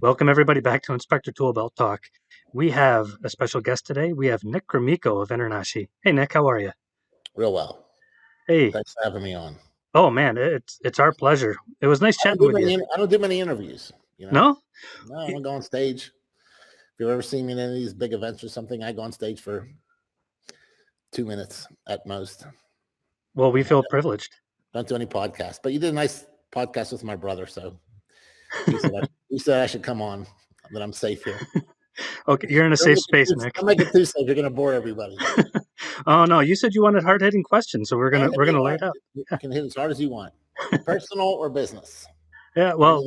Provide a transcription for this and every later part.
Welcome everybody back to Inspector Toolbelt Talk. We have a special guest today. We have Nick Gromicko of NACHI. Hey Nick, how are you? Real well. Hey. Thanks for having me on. Oh man, it's our pleasure. It was nice chatting with you. I don't do many interviews. No? No, I don't go on stage. If you've ever seen me in any of these big events or something, I go on stage for 2 minutes at most. Well, we feel privileged. Don't do any podcasts, but you did a nice podcast with my brother, so he said I should come on, that I'm safe here. Okay, you're in a safe space, Nick. Don't make it too safe. You're going to bore everybody. Oh no, you said you wanted hard-hitting questions, so we're gonna lay it out. You can hit as hard as you want, personal or business. Yeah, well,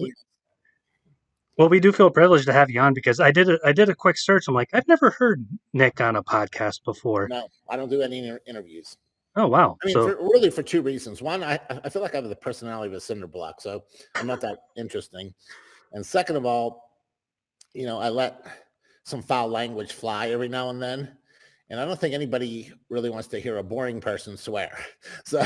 we do feel privileged to have you on because I did a quick search. I'm like, I've never heard Nick on a podcast before. No, I don't do any interviews. Oh wow! I mean, for two reasons. One, I feel like I have the personality of a cinder block, so I'm not that interesting. And second of all, I let some foul language fly every now and then, and I don't think anybody really wants to hear a boring person swear. So,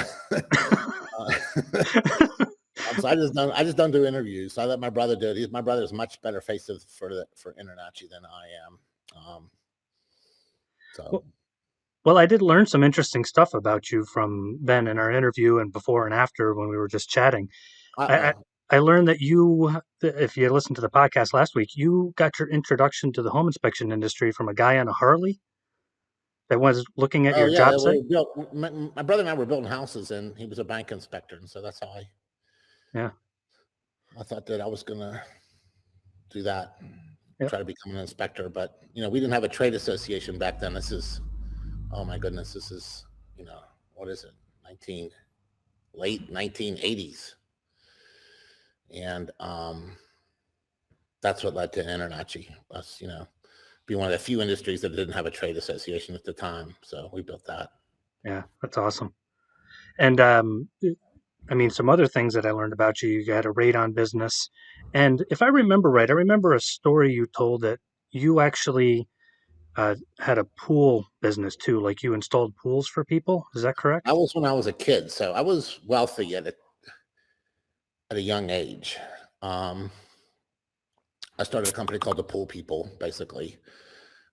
so I just don't do interviews. I let my brother do it. My brother's much better face for InterNACHI than I am. Well, I did learn some interesting stuff about you from Ben in our interview and before and after when we were just chatting. I learned that you, if you listened to the podcast last week, you got your introduction to the home inspection industry from a guy on a Harley that was looking at your job site. My brother and I were building houses, and he was a bank inspector, and so that's how I thought that I was going to do that, try to become an inspector. But, we didn't have a trade association back then. Oh my goodness, this is, what is it? Late 1980s. And that's what led to InterNACHI. Us, be one of the few industries that didn't have a trade association at the time. So we built that. Yeah, that's awesome. And some other things that I learned about you. You had a radon business. And if I remember right, I remember a story you told that you actually had a pool business too, like you installed pools for people. Is that correct? That was when I was a kid. So I was wealthy at a young age. I started a company called the Pool People, basically.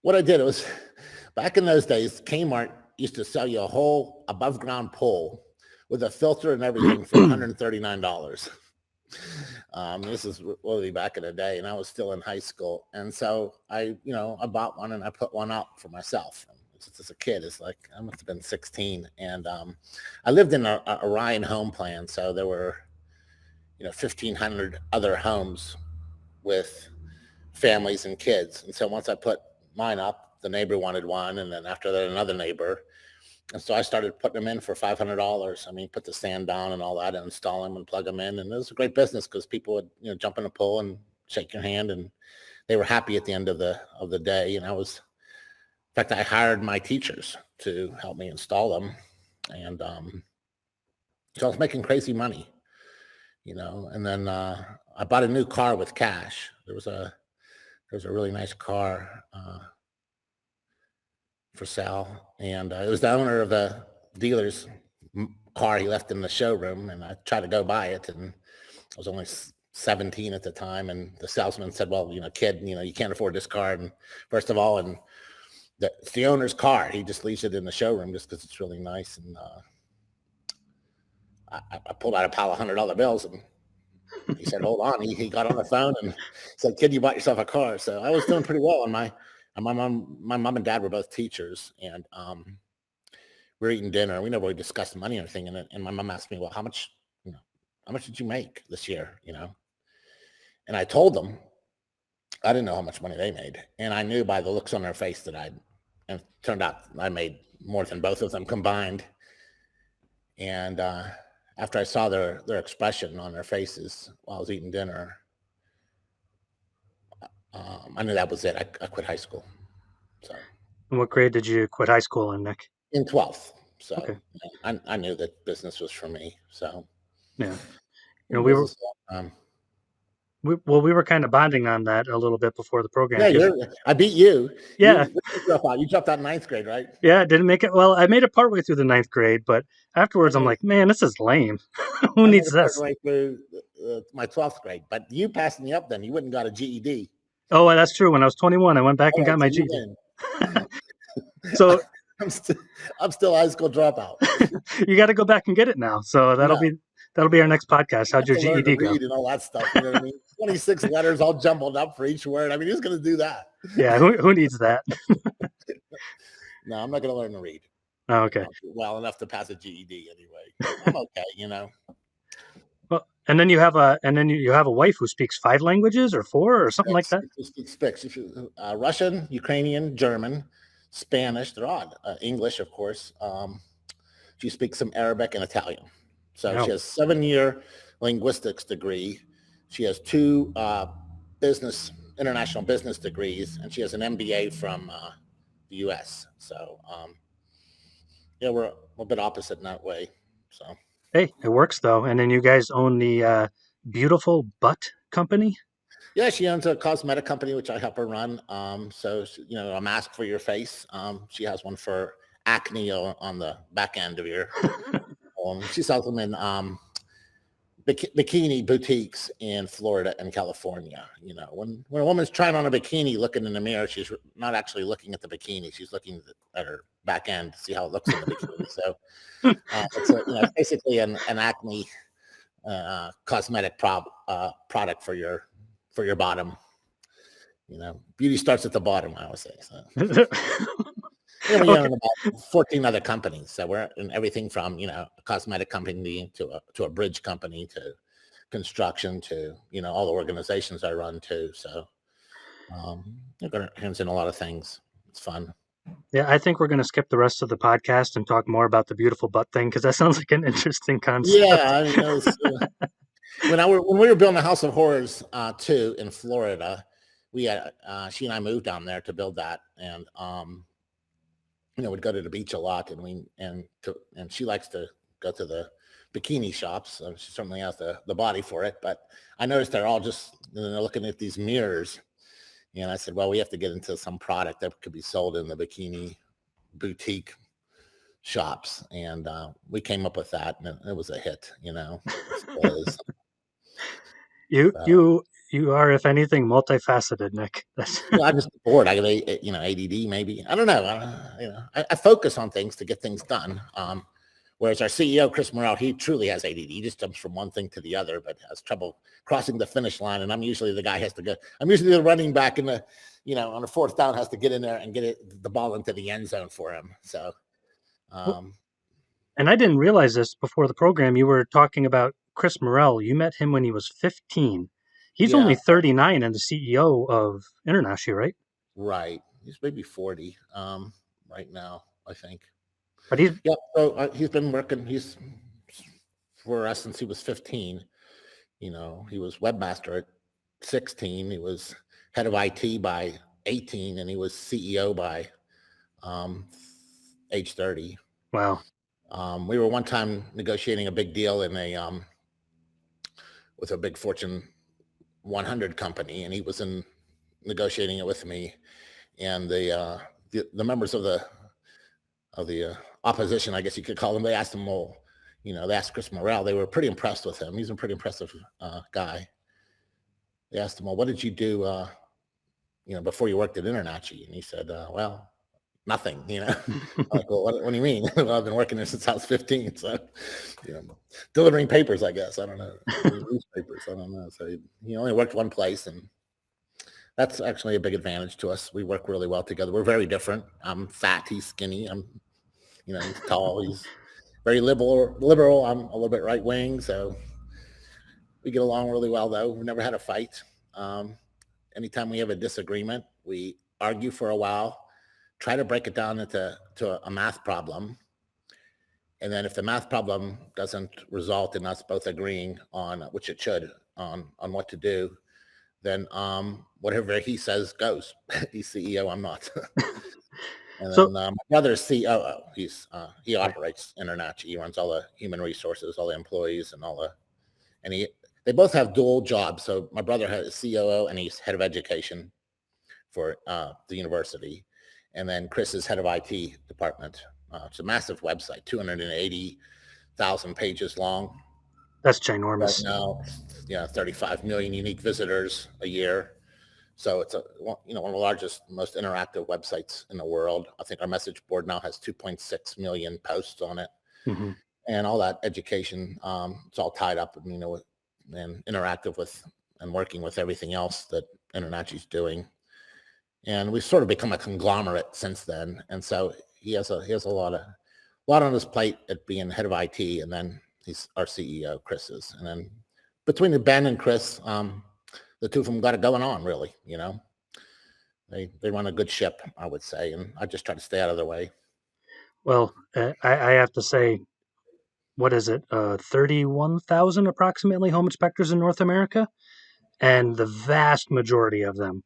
What I did was, back in those days, Kmart used to sell you a whole above ground pool with a filter and everything for $139. This is really back in the day, and I was still in high school. And so I bought one and I put one up for myself. Just as a kid, it's like I must have been 16. And I lived in a Orion home plan. So there were, 1,500 other homes with families and kids. And so once I put mine up, the neighbor wanted one. And then after that, another neighbor. And so I started putting them in for $500. I mean, put the stand down and all that and install them and plug them in. And it was a great business because people would, jump in a pool and shake your hand, and they were happy at the end of the day. And in fact, I hired my teachers to help me install them. And so I was making crazy money, and then I bought a new car with cash. There was a really nice car for sale, and it was the owner of the dealer's car he left in the showroom, and I tried to go buy it, and I was only 17 at the time, and the salesman said, well, kid, you can't afford this car, and first of all, and it's the owner's car. He just leaves it in the showroom just because it's really nice. And I pulled out a pile of $100 bills, and he said, hold on. He got on the phone and said, kid, you bought yourself a car. So I was doing pretty well. And my mom and dad were both teachers, and we were eating dinner. We never really discussed money or anything. And my mom asked me, well, how much did you make this year? And I told them I didn't know how much money they made. And I knew by the looks on their face and it turned out I made more than both of them combined. And after I saw their expression on their faces while I was eating dinner, I knew that was it. I quit high school. So. And what grade did you quit high school in, Nick? In 12th. So okay. I knew that business was for me. So yeah, we were. We were kind of bonding on that a little bit before the program. Yeah, I beat you. Yeah. When did you drop out? You dropped out in ninth grade, right? Yeah, didn't make it. Well, I made it partway through the ninth grade, but I afterwards I'm made like, man, this is lame. Who I made needs it this? partway through my 12th grade, but you passed me up then. You wouldn't got a GED. Oh, that's true. When I was 21, I went back All and got right, my so you GED. win. So I'm still high school dropout. you got to go back and get it now. So that'll Yeah, be our next podcast. I How'd have your to learn to GED go? read and all that stuff. You know what I mean? 26 letters all jumbled up for each word. I mean, who's going to do that? Yeah, who needs that? No, I'm not going to learn to read. Oh, okay. Well enough to pass a GED anyway. I'm okay, you know. Well, and then you have a wife who speaks 5 languages or 4 or something like that. Speaks Russian, Ukrainian, German, Spanish. They're odd. English, of course. She speaks some Arabic and Italian. So Wow. she has 7-year linguistics degree. She has 2 international business degrees, and she has an MBA from the U.S. So yeah, we're a bit opposite in that way. So Hey, it works though. And then you guys own the Beautiful Butt Company. yeah, she owns a cosmetic company which I help her run. So you know, a mask for your face. She has one for acne on the back end of your. She sells them in bikini boutiques in Florida and California. You know, when a woman's trying on a bikini, looking in the mirror, she's not actually looking at the bikini; she's looking at her back end to see how it looks in the bikini. So it's basically an acne cosmetic product for your bottom. You know, beauty starts at the bottom, I always say. So. And we own about 14 other companies. So we're in everything from, a cosmetic company to a bridge company to construction to, all the organizations I run too. So I've got our hands in a lot of things. It's fun. Yeah, I think we're going to skip the rest of the podcast and talk more about the beautiful butt thing because that sounds like an interesting concept. Yeah, I mean, when we were building a House of Horrors too in Florida, we had she and I moved down there to build that, and would go to the beach a lot, and she likes to go to the bikini shops. So she certainly has the body for it. But I noticed they're all just looking at these mirrors, and I said, well, we have to get into some product that could be sold in the bikini boutique shops, and we came up with that, and it was a hit. You are, if anything, multifaceted, Nick. I'm just bored. I got ADD maybe. I don't know. I focus on things to get things done. Whereas our CEO, Chris Morrell, he truly has ADD. He just jumps from one thing to the other, but has trouble crossing the finish line. And I'm usually the guy has to go. I'm usually the running back in the, on the 4th down has to get in there and get the ball into the end zone for him. So. And I didn't realize this before the program. You were talking about Chris Morrell. You met him when he was 15. He's only 39 and the CEO of InterNACHI, right? Right. He's maybe 40 right now, I think. But he's he's been working. He's for us since he was 15. He was webmaster at 16. He was head of IT by 18, and he was CEO by age 30. Wow. We were one time negotiating a big deal with a big Fortune 100 company, and he was negotiating it with me, and the members of the opposition, I guess you could call them, they asked him, well, they asked Chris Morrell. They were pretty impressed with him. He's a pretty impressive guy. They asked him, well, what did you do, before you worked at InterNACHI? And he said, well, nothing, Like, well, what do you mean? Well, I've been working there since I was 15. So, delivering papers, I guess. I don't know. Newspapers, I don't know. So he only worked one place, and that's actually a big advantage to us. We work really well together. We're very different. I'm fat, he's skinny. He's tall. He's very liberal. I'm a little bit right wing. So we get along really well, though. We've never had a fight. Anytime we have a disagreement, we argue for a while, try to break it down into a math problem. And then if the math problem doesn't result in us both agreeing on, which it should, on what to do, then whatever he says goes. He's CEO, I'm not. And then my brother's COO. He operates InterNACHI. He runs all the human resources, all the employees, and they both have dual jobs. So my brother has COO and he's head of education for the university. And then Chris is head of IT department. It's a massive website, 280,000 pages long. That's ginormous. Right now, 35 million unique visitors a year. So it's one of the largest, most interactive websites in the world. I think our message board now has 2.6 million posts on it, and all that education. It's all tied up, and interactive with and working with everything else that InterNACHI's doing. And we've sort of become a conglomerate since then. And so he has a lot on his plate at being head of IT, and then he's our CEO, Chris is. And then between Ben and Chris, the two of them got it going on, really. They run a good ship, I would say, and I just try to stay out of their way. Well, I have to say, what is it? 31,000 approximately home inspectors in North America, and the vast majority of them,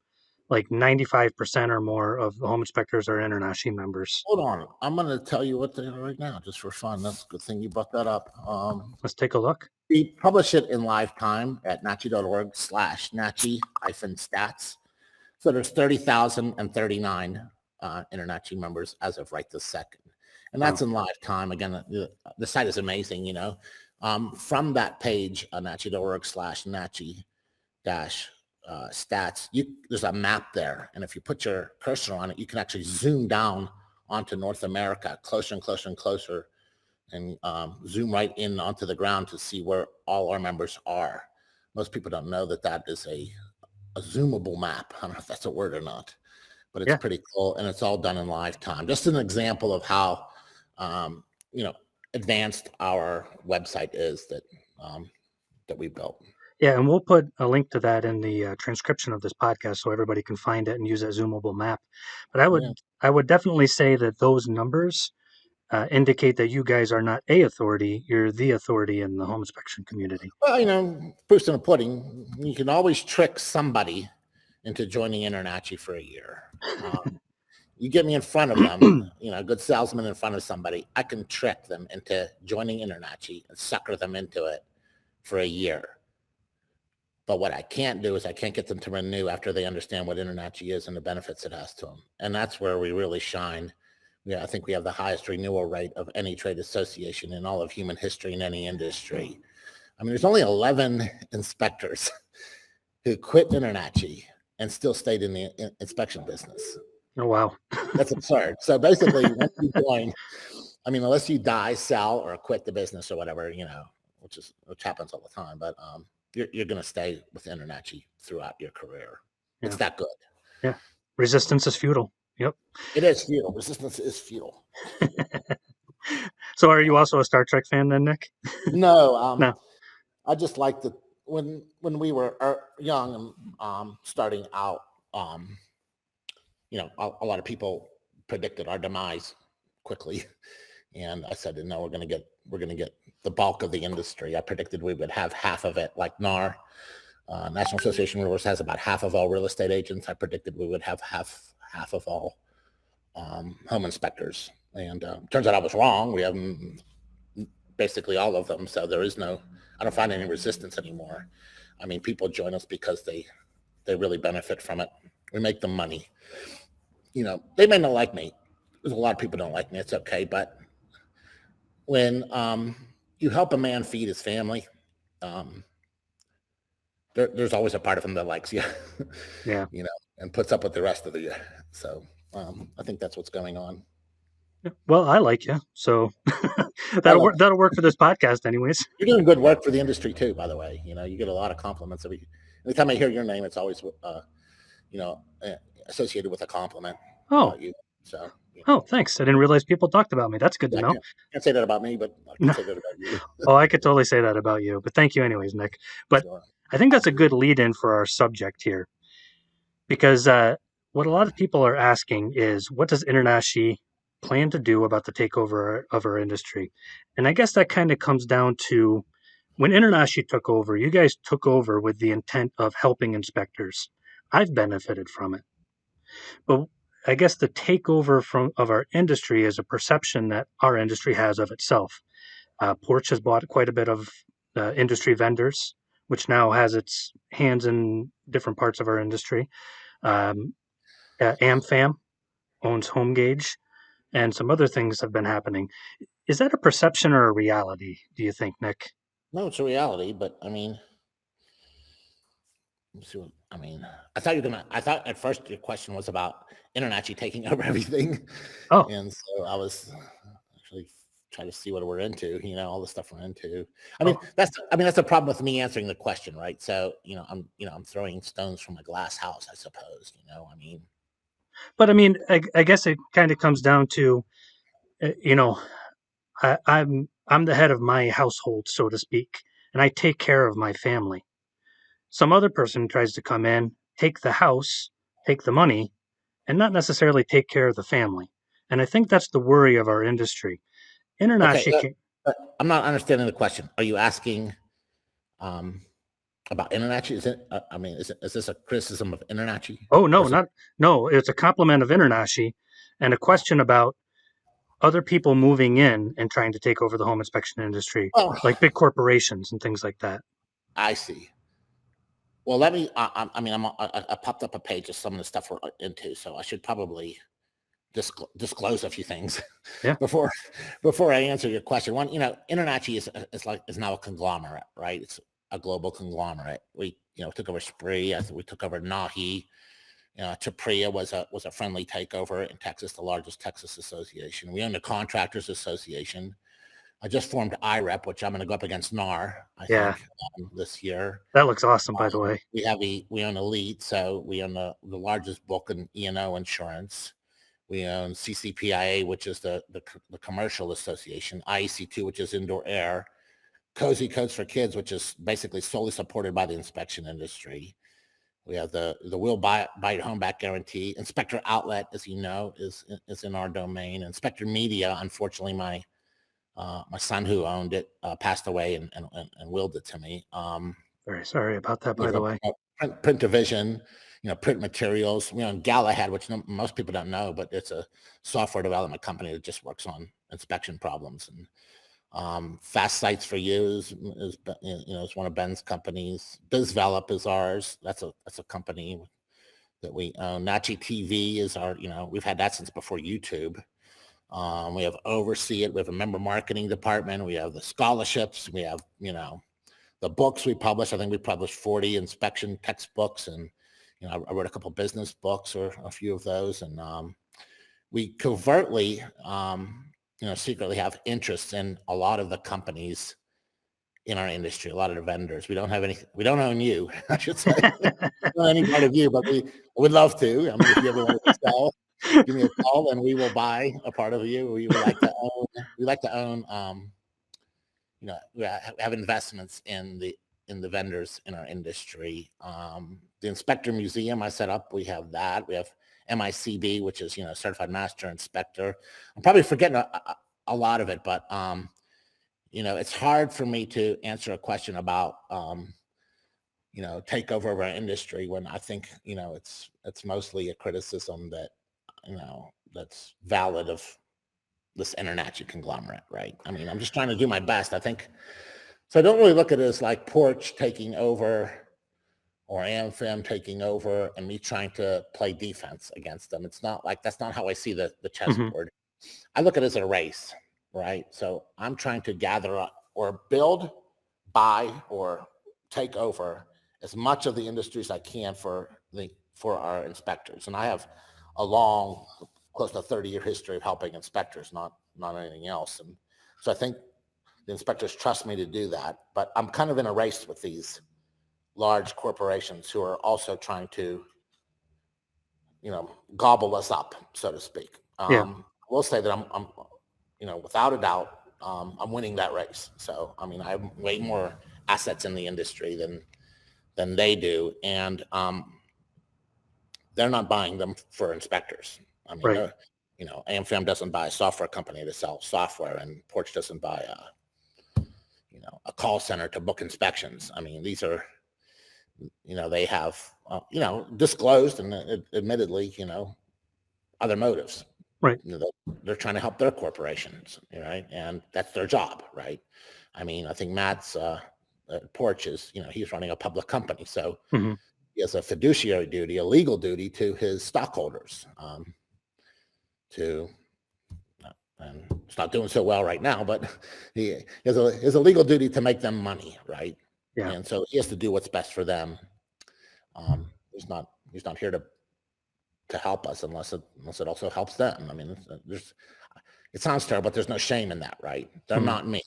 like 95% or more of the home inspectors, are InterNACHI members. Hold on, I'm going to tell you what they are right now, just for fun. That's a good thing you brought that up. Let's take a look. We publish it in live time at NACHI.org/NACHI-stats. So there's 30,039 InterNACHI members as of right this second. And that's in live time. Again, the site is amazing, From that page, NACHI.org/NACHI-stats, there's a map there. And if you put your cursor on it, you can actually zoom down onto North America, closer and closer and closer, and zoom right in onto the ground to see where all our members are. Most people don't know that is a zoomable map. I don't know if that's a word or not, but it's pretty cool, and it's all done in live time. Just an example of how advanced our website is that we built. Yeah, and we'll put a link to that in the transcription of this podcast so everybody can find it and use that zoomable map. But I would definitely say that those numbers indicate that you guys are not a authority, you're the authority in the home inspection community. Well, proof's in the pudding. You can always trick somebody into joining InterNACHI for a year. You get me in front of them, a good salesman in front of somebody, I can trick them into joining InterNACHI and sucker them into it for a year. But what I can't do is I can't get them to renew after they understand what InterNACHI is and the benefits it has to them. And that's where we really shine. I think we have the highest renewal rate of any trade association in all of human history in any industry. There's only 11 inspectors who quit InterNACHI and still stayed in the inspection business. Oh, wow. That's absurd. So basically, once you join, unless you die, sell, or quit the business or whatever, which happens all the time, but you're going to stay with InterNACHI throughout your career. Yeah. It's that good. Yeah. Resistance is futile. Yep. It is futile. Resistance is futile. So are you also a Star Trek fan then, Nick? No. No. I just like when we were young and starting out, a lot of people predicted our demise quickly. And I said, no, we're going to get the bulk of the industry. I predicted we would have half of it, like NAR. National Association of Realtors has about half of all real estate agents. I predicted we would have half of all home inspectors. And turns out I was wrong. We have basically all of them. So I don't find any resistance anymore. People join us because they really benefit from it. We make them money. They may not like me. There's a lot of people don't like me. It's okay. But when you help a man feed his family, there's always a part of him that likes you. Yeah. And puts up with the rest of the year. So I think that's what's going on. Well, I like you, so that'll work for this podcast, anyways. You're doing good work for the industry too, by the way. You get a lot of compliments every time I hear your name. It's always associated with a compliment. Oh, about you. So. Oh, thanks. I didn't realize people talked about me. That's good to know. Can't say that about me, but I can say that about you. Oh, I could totally say that about you. But thank you, anyways, Nick. But sure. I think that's a good lead-in for our subject here, because what a lot of people are asking is, what does InterNACHI plan to do about the takeover of our industry? And I guess that kind of comes down to when InterNACHI took over, you guys took over with the intent of helping inspectors. I've benefited from it. But I guess the takeover of our industry is a perception that our industry has of itself. Porch has bought quite a bit of industry vendors. which now has its hands in different parts of our industry. AmFam owns HomeGauge, and some other things have been happening. Is that a perception or a reality, do you think, Nick? No, it's a reality, but I mean, let's see what, I mean, I thought at first your question was about InterNACHI taking over everything. Oh, And so I was actually trying to see what we're into, all the stuff we're into. oh. That's the problem with me answering the question, right? So, I'm throwing stones from a glass house, I suppose, I mean. But I mean, I guess it kind of comes down to, you know, I'm the head of my household, so to speak, and I take care of my family. Some other person tries to come in, take the house, take the money, and not necessarily take care of the family. And I think that's the worry of our industry. Okay, International. but I'm not understanding the question. Are you asking about InterNACHI? Is it? Is this a criticism of InterNACHI? Oh no, not no. It's a compliment of InterNACHI, and a question about other people moving in and trying to take over the home inspection industry, Oh, like big corporations and things like that. I see. Well, let me. I popped up a page of some of the stuff we're into, so I should probably disclose a few things Yeah. before I answer your question. One, InterNACHI is now a conglomerate, right? It's a global conglomerate. We took over Spree. I think we took over NACHI. Tapria was a friendly takeover in Texas, the largest Texas association. We own the Contractors Association. I just formed IREP, which I'm going to go up against NAR, I Yeah. think, this year. That looks awesome, by the way. We own Elite, so we own the largest book in E&O insurance. We own CCPIA, which is the commercial association, IEC2, which is indoor air, Cozy Codes for Kids, which is basically solely supported by the inspection industry. We have the Will Buy Your Home Back Guarantee. Inspector Outlet, as you know, is in our domain. Inspector Media, unfortunately, my son who owned it passed away and willed it to me. Very sorry about that, We by have the way. print division, print materials. We own Galahad, which most people don't know, but it's a software development company that just works on inspection problems. And Fast Sites for You is one of Ben's companies. BizVelop is ours. That's a company that we own. NACHI TV is our, we've had that since before YouTube. We have Oversee It. We have a member marketing department. We have the scholarships. We have, the books we publish. I think we published 40 inspection textbooks, and I wrote a couple of business books or a few of those. And we covertly, secretly have interests in a lot of the companies in our industry, a lot of the vendors. We don't own you, I should say. Not any part of you, but we would love to. I mean, if you ever want to sell, give me a call and we will buy a part of you. We like to own, we have investments in the vendors in our industry. The Inspector Museum I set up, we have that. We have MICB, which is, Certified Master Inspector. I'm probably forgetting a lot of it, but, it's hard for me to answer a question about, takeover of our industry when I think, it's mostly a criticism that, that's valid of this InterNACHI conglomerate, right? I mean, I'm just trying to do my best. I think, so I don't really look at it as like Porch taking over or AmFam taking over and me trying to play defense against them. It's not like, that's not how I see the chessboard. I look at it as a race, right? So I'm trying to gather up or build, buy, or take over as much of the industry as I can for our inspectors. And I have a long, close to 30-year history of helping inspectors, not anything else. And so I think the inspectors trust me to do that. But I'm kind of in a race with these large corporations who are also trying to, gobble us up, so to speak. Yeah. We'll say that I'm without a doubt, I'm winning that race. So, I mean, I have way more assets in the industry than they do. And they're not buying them for inspectors. I mean, right. AmFam doesn't buy a software company to sell software, and Porch doesn't buy a call center to book inspections. I mean, these are, they have, disclosed and admittedly, other motives. Right. They're trying to help their corporations, right? And that's their job, right? I mean, I think Matt's porch is, he's running a public company. So Mm-hmm. he has a fiduciary duty, a legal duty to his stockholders, to, and it's not doing so well right now, but he has a legal duty to make them money, right? Yeah. And so he has to do what's best for them. He's not here to help us unless it also helps them. I mean, it sounds terrible, but there's no shame in that, right? They're Mm-hmm. not me.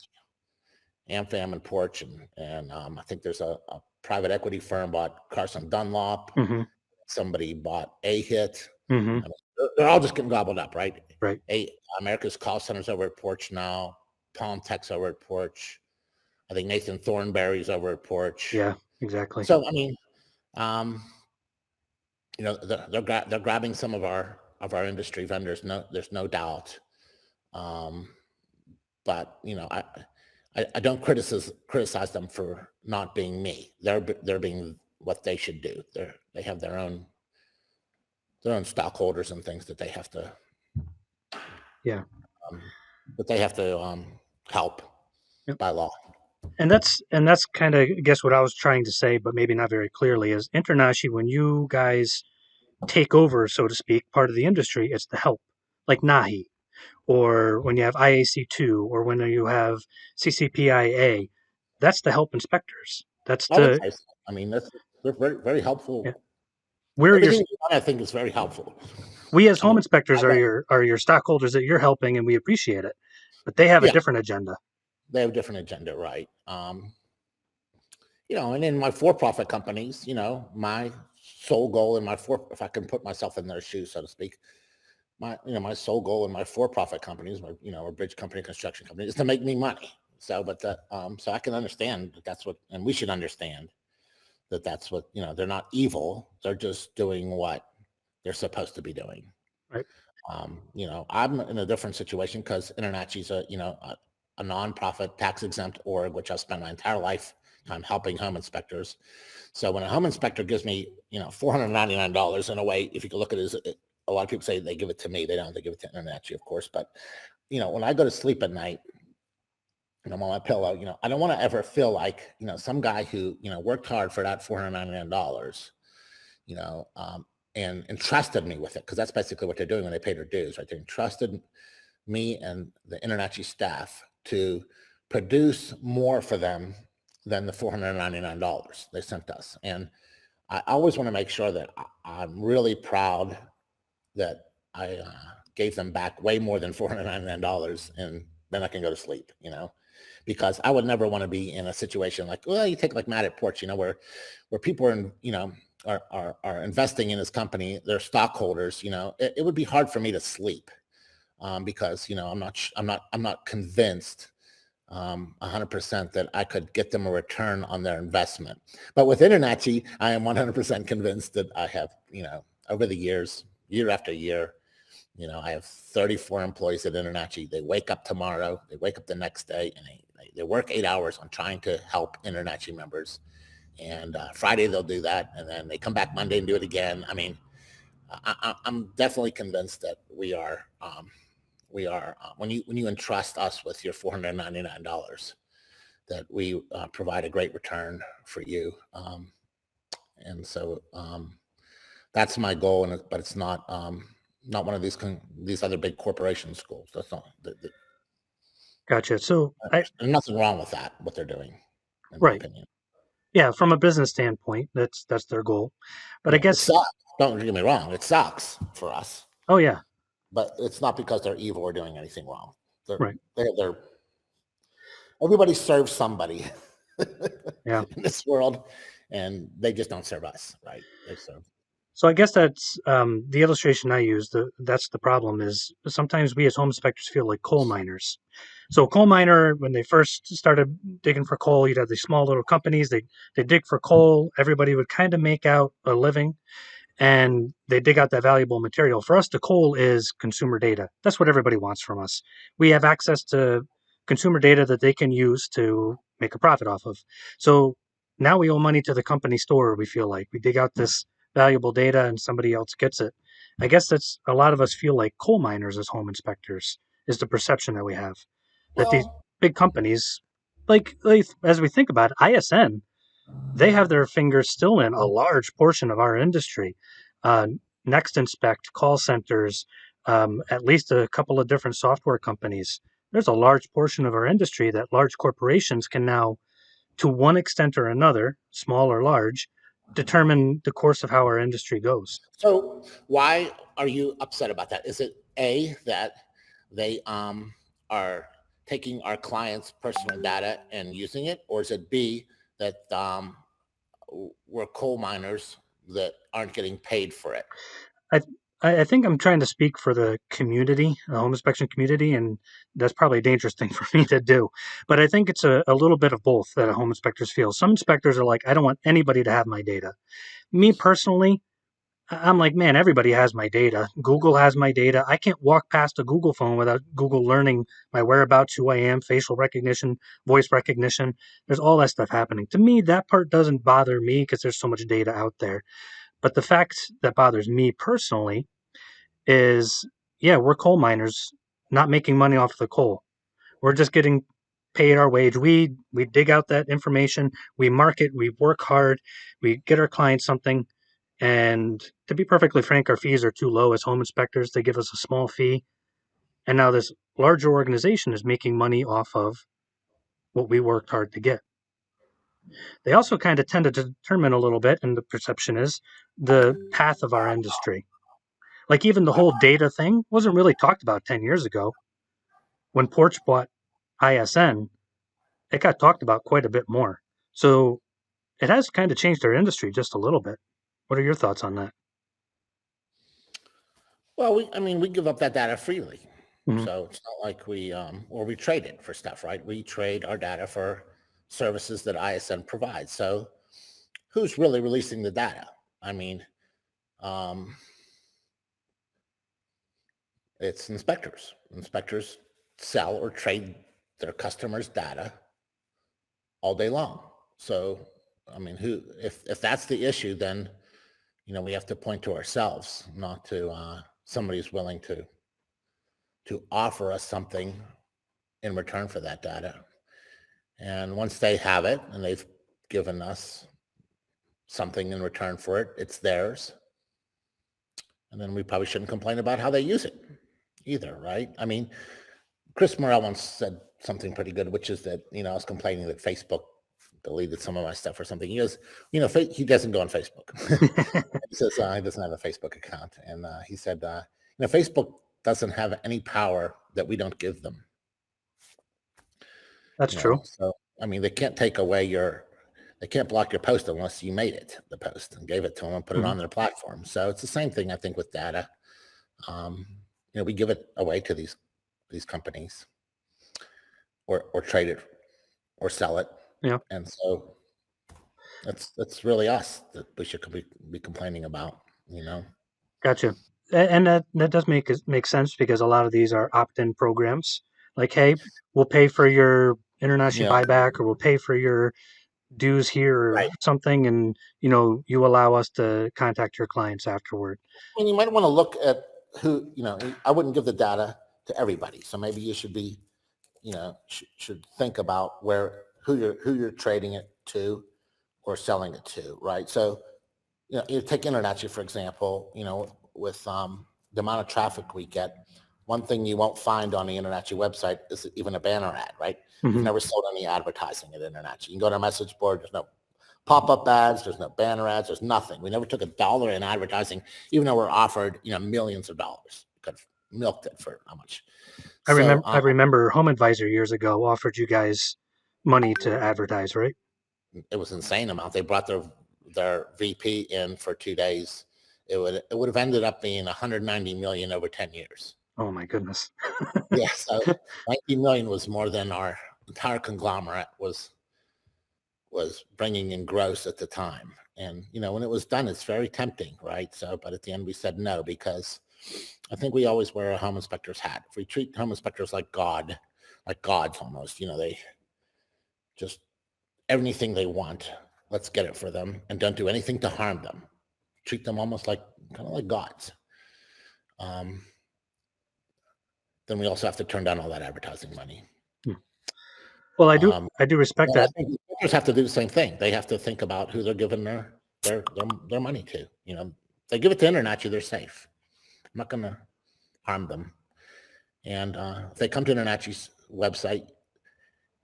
AmFam and Porch, and I think there's a private equity firm bought Carson Dunlop. Mm-hmm. Somebody bought A-Hit. Mm-hmm. I mean, they're all just getting gobbled up, right? Right. America's Call Center's over at Porch now. Palm Tech's over at Porch. I think Nathan Thornberry's over at Porch. Yeah, exactly. So I mean, they're grabbing some of our industry vendors. No, there's no doubt. But I don't criticize them for not being me. They're being what they should do. They have their own stockholders and things that they have to. Yeah. But they have to help by law. And that's kind of, I guess, what I was trying to say, but maybe not very clearly, is InterNACHI, when you guys take over, so to speak, part of the industry, it's the help, like NACHI, or when you have IAC2, or when you have CCPIA, that's the help inspectors. That's the. I mean, they're very, very helpful. Yeah. I think is very helpful. We as home inspectors are your stockholders that you're helping, and we appreciate it. But they have a different agenda. They have a different agenda, right? And in my for-profit companies, my sole goal in if I can put myself in their shoes, so to speak, my sole goal in my for-profit companies, a bridge company, construction company, is to make me money. So, but so I can understand that that's what, and we should understand that that's what, they're not evil. They're just doing what they're supposed to be doing. Right. I'm in a different situation because InterNACHI's a nonprofit tax exempt org, which I've spent my entire lifetime helping home inspectors. So when a home inspector gives me, $499 in a way, if you can look at it, a lot of people say they give it to me. They don't, they give it to InterNACHI, of course. But, when I go to sleep at night and I'm on my pillow, I don't want to ever feel like, some guy who, worked hard for that $499, and entrusted me with it. Cause that's basically what they're doing when they pay their dues, right? They entrusted me and the InterNACHI staff to produce more for them than the $499 they sent us. And I always want to make sure that I'm really proud that I gave them back way more than $499, and then I can go to sleep, because I would never want to be in a situation like, well, you take like Matt at Porch, where people are investing in his company, they're stockholders, it would be hard for me to sleep. Because I'm not convinced 100% that I could get them a return on their investment. But with InterNACHI, I am 100% convinced that I have, over the years, year after year, I have 34 employees at InterNACHI. They wake up tomorrow, they wake up the next day, and they work 8 hours on trying to help InterNACHI members. And Friday they'll do that, and then they come back Monday and do it again. I mean, I'm definitely convinced that we are when you entrust us with your $499, that we provide a great return for you, and so that's my goal. But it's not one of these other big corporation schools. That's not. Gotcha. So there's nothing wrong with that. What they're doing, in right? My opinion. Yeah, from a business standpoint, that's their goal. But I guess, don't get me wrong, it sucks for us. Oh yeah. But it's not because they're evil or doing anything wrong. Right. Everybody serves somebody in this world, and they just don't serve us, right? They serve. So I guess that's the illustration I use. That's the problem, is sometimes we as home inspectors feel like coal miners. So a coal miner, when they first started digging for coal, you'd have these small little companies. They dig for coal. Everybody would kind of make out a living, and they dig out that valuable material. For us, the coal is consumer data. That's what everybody wants from us. We have access to consumer data that they can use to make a profit off of. So now we owe money to the company store. We feel like we dig out this valuable data and somebody else gets it. I guess that's, a lot of us feel like coal miners as home inspectors, is the perception that we have. That these big companies like as we think about it, ISN, they have their fingers still in a large portion of our industry. Uh, Next Inspect, call centers, at least a couple of different software companies. There's a large portion of our industry that large corporations can now, to one extent or another, small or large, determine the course of how our industry goes. So why are you upset about that? Is it A, that they are taking our clients' personal data and using it, or is it B, that we're coal miners that aren't getting paid for it? I I think I'm trying to speak for the community, the home inspection community, and that's probably a dangerous thing for me to do. But I think it's a little bit of both that home inspectors feel. Some inspectors are like, I don't want anybody to have my data. Me personally, I'm like, man, everybody has my data. Google has my data. I can't walk past a Google phone without Google learning my whereabouts, who I am, facial recognition, voice recognition. There's all that stuff happening. To me, that part doesn't bother me because there's so much data out there. But the fact that bothers me personally is, yeah, we're coal miners not making money off the coal. We're just getting paid our wage. We dig out that information, we market, we work hard, we get our clients something. And to be perfectly frank, our fees are too low as home inspectors. They give us a small fee. And now this larger organization is making money off of what we worked hard to get. They also kind of tend to determine a little bit, and the perception is the path of our industry. Like even the whole data thing wasn't really talked about 10 years ago. When Porch bought ISN, it got talked about quite a bit more. So it has kind of changed our industry just a little bit. What are your thoughts on that? Well, we give up that data freely. Mm-hmm. So it's not like or we trade it for stuff, right? We trade our data for services that ISN provides. So who's really releasing the data? I mean, it's inspectors. Inspectors sell or trade their customers' data all day long. So, I mean, if that's the issue, then, we have to point to ourselves, not to somebody who's willing to offer us something in return for that data. And once they have it and they've given us something in return for it, it's theirs. And then we probably shouldn't complain about how they use it either, right? I mean, Chris Morrell once said something pretty good, which is that, I was complaining that Facebook deleted some of my stuff or something. He goes, he doesn't go on Facebook. He says he doesn't have a Facebook account. And he said, Facebook doesn't have any power that we don't give them. That's true. So, I mean, they can't take away they can't block your post unless you made it, the post, and gave it to them and put it on their platform. So it's the same thing, I think, with data. We give it away to these companies or trade it or sell it. Yeah. And so that's really us that we should be complaining about, Gotcha. And that does make sense because a lot of these are opt-in programs. Like, hey, we'll pay for your NACHI buyback, or we'll pay for your dues here or right. something, and you allow us to contact your clients afterward. And you might want to look at who, I wouldn't give the data to everybody. So maybe you should be, should think about who you're trading it to or selling it to, right? So, you take InterNACHI, for example, with the amount of traffic we get, one thing you won't find on the InterNACHI website is even a banner ad, right? Mm-hmm. We've never sold any advertising at InterNACHI. You can go to our message board, there's no pop-up ads, there's no banner ads, there's nothing. We never took $1 in advertising, even though we're offered, millions of dollars. Could have milked it for how much? I remember Home Advisor years ago offered you guys money to advertise, right? It was insane amount. They brought their VP in for 2 days. It would have ended up being 190 million over 10 years. Oh my goodness. Yeah, so 90 million was more than our entire conglomerate was bringing in gross at the time. And when it was done, it's very tempting, right? So, but at the end we said no, because I think we always wear a home inspector's hat. If we treat home inspectors like gods almost, they just anything they want, let's get it for them, and don't do anything to harm them. Treat them almost like gods. Then we also have to turn down all that advertising money. Well, I do respect I that. think inspectors have to do the same thing. They have to think about who they're giving their money to. If they give it to InterNACHI, they're safe. I'm not going to harm them. And if they come to InterNACHI's website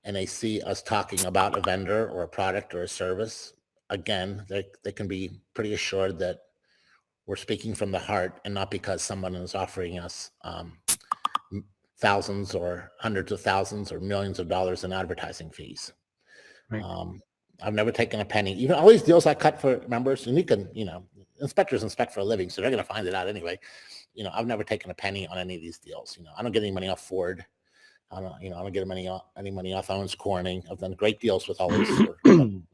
and they see us talking about a vendor or a product or a service, again, they can be pretty assured that we're speaking from the heart and not because someone is offering us thousands or hundreds of thousands or millions of dollars in advertising fees. Right. I've never taken a penny. Even all these deals I cut for members, and you can, inspectors inspect for a living, so they're going to find it out anyway. I've never taken a penny on any of these deals. I don't get any money off Ford. I don't get any money off Owens Corning. I've done great deals with all these.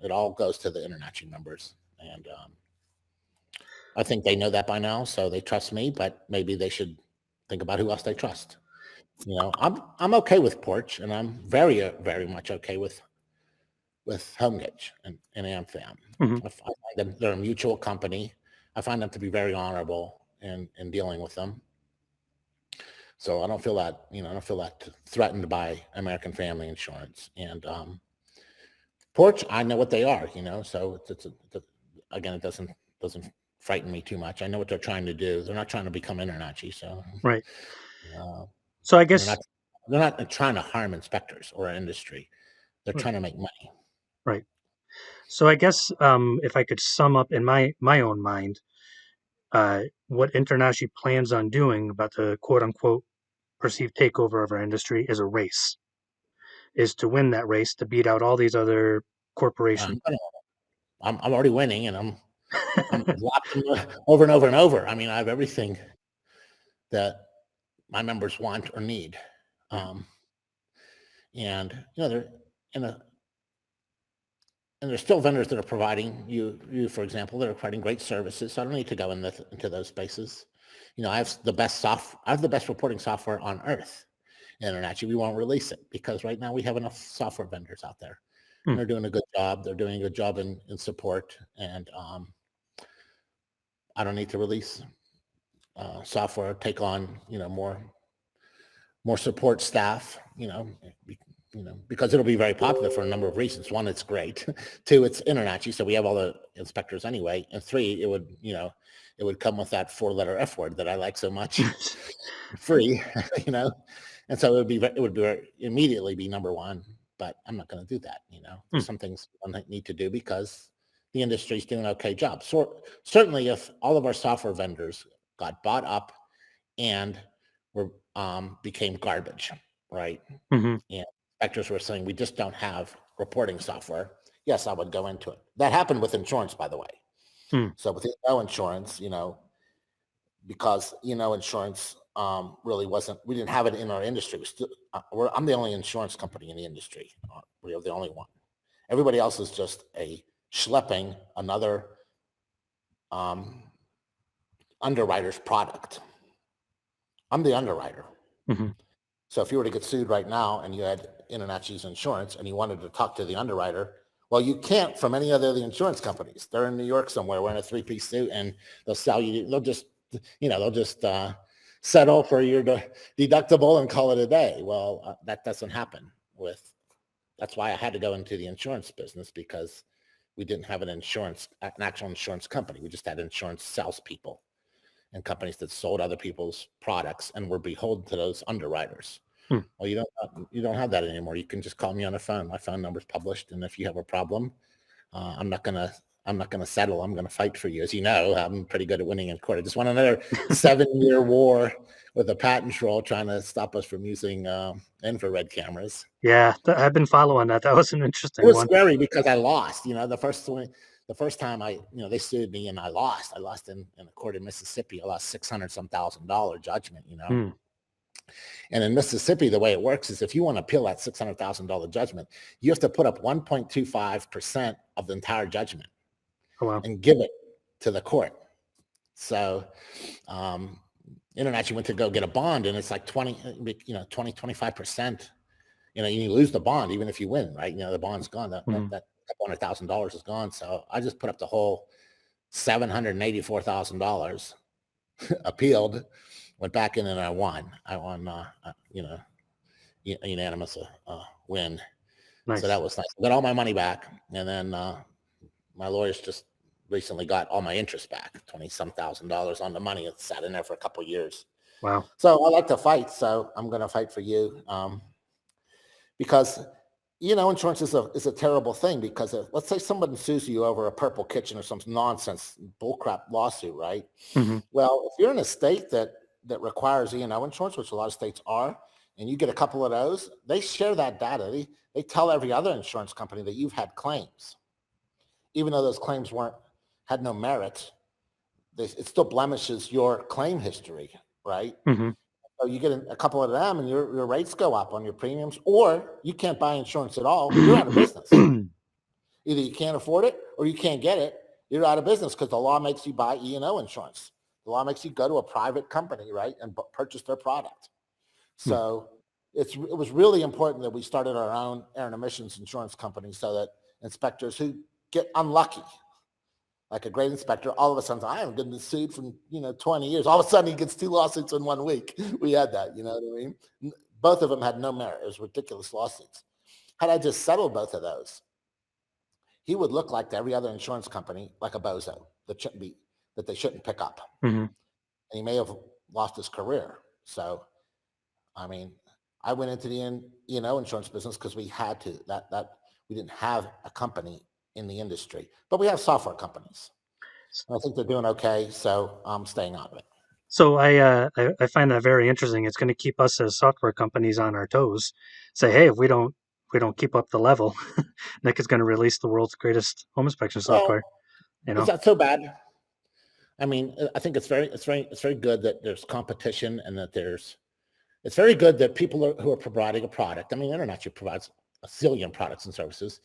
It all goes to the InterNACHI members, and I think they know that by now, so they trust me. But maybe they should think about who else they trust. I'm okay with Porch, and I'm very, very much okay with HomeGage and AmFam. Mm-hmm. I find them, they're a mutual company. I find them to be very honorable in dealing with them. So I don't feel that threatened by American Family Insurance. And Porch, I know what they are, so again, it doesn't frighten me too much. I know what they're trying to do. They're not trying to become InterNACHI, so right. So I guess they're not trying to harm inspectors or our industry. They're trying to make money. Right. So I guess if I could sum up in my own mind, what InterNACHI plans on doing about the quote unquote perceived takeover of our industry is a race, is to win that race, to beat out all these other corporations. I'm already winning, and I'm watching over and over and over. I mean, I have everything that my members want or need. And they're and there's still vendors that are providing you, for example, that are providing great services. So I don't need to go into those spaces. I have the best reporting software on earth. InterNACHI, we won't release it because right now we have enough software vendors out there. And they're doing a good job. They're doing a good job in support, and I don't need to release software, take on more support staff, because it'll be very popular for a number of reasons. One, it's great. Two, it's InterNACHI, so we have all the inspectors anyway. And three, it would come with that 4-letter F word that I like so much, free, And so it would immediately be number one. But I'm not going to do that. There's some things I need to do because the industry's doing an okay job. So certainly, if all of our software vendors got bought up and became garbage, right? Mm-hmm. And inspectors were saying we just don't have reporting software. Yes, I would go into it. That happened with insurance, by the way. So with insurance, because insurance really wasn't. We didn't have it in our industry. I'm the only insurance company in the industry. We're the only one. Everybody else is just schlepping another underwriter's product. I'm the underwriter. Mm-hmm. So if you were to get sued right now and you had InterNACHI's insurance and you wanted to talk to the underwriter, well, you can't from any other of the insurance companies. They're in New York somewhere wearing a 3-piece suit, and they'll sell you. They'll just settle for your deductible and call it a day. Well, that doesn't happen that's why I had to go into the insurance business, because we didn't have an actual insurance company. We just had insurance salespeople and companies that sold other people's products and were beholden to those underwriters. Well, you don't have that anymore. You can just call me on the phone. My phone number's published, and if you have a problem, I'm not gonna settle. I'm gonna fight for you. As you know, I'm pretty good at winning in court. I just won another 7-year war with a patent troll trying to stop us from using infrared cameras. Yeah, I've been following that. That was an interesting one. It was one. scary because I lost. The first time they sued me and I lost. I lost in a court in Mississippi. I lost $600,000 judgment. And in Mississippi, the way it works is if you want to appeal that $600,000 judgment, you have to put up 1.25% of the entire judgment. Oh, wow. And give it to the court. So InterNACHI went to go get a bond, and it's like 25%. You lose the bond even if you win, right? The bond's gone. That couple $100,000 is gone. So I just put up the whole $784,000, appealed, went back in, and I won. I won, unanimous win. So that Nice. was nice. I got all my money back, and then my lawyers just recently got all my interest back, 20-some thousand dollars on the money. It sat in there for a couple of years. Wow. So I like to fight, so I'm going to fight for you, because insurance is a terrible thing, because let's say someone sues you over a purple kitchen or some nonsense bullcrap lawsuit, right? Mm-hmm. Well, if you're in a state that requires E&O insurance, which a lot of states are, and you get a couple of those, they share that data. They tell every other insurance company that you've had claims, even though those claims had no merit. It still blemishes your claim history, right? Mm-hmm. So you get a couple of them, and your rates go up on your premiums, or you can't buy insurance at all. You're out of business. Either you can't afford it or you can't get it. You're out of business because the law makes you buy E&O insurance. The law makes you go to a private company, right, and purchase their product. So it was really important that we started our own air and emissions insurance company, so that inspectors who get unlucky, like a great inspector, all of a sudden, I am getting sued from 20 years. All of a sudden, he gets 2 lawsuits in 1 week. We had that, you know what I mean? Both of them had no merit. It was ridiculous lawsuits. Had I just settled both of those, he would look like to every other insurance company like a bozo that they shouldn't pick up. Mm-hmm. And he may have lost his career. So, I mean, I went into the insurance business because we had to. That we didn't have a company in the industry, but we have software companies. And I think they're doing okay, so I'm staying out of it. So I find that very interesting. It's going to keep us as software companies on our toes. Say, hey, if we don't keep up the level, Nick is going to release the world's greatest home inspection Well, software. it's not so bad. I mean, I think it's very good that there's competition, and that it's very good that people who are providing a product. I mean, InterNACHI provides a zillion products and services,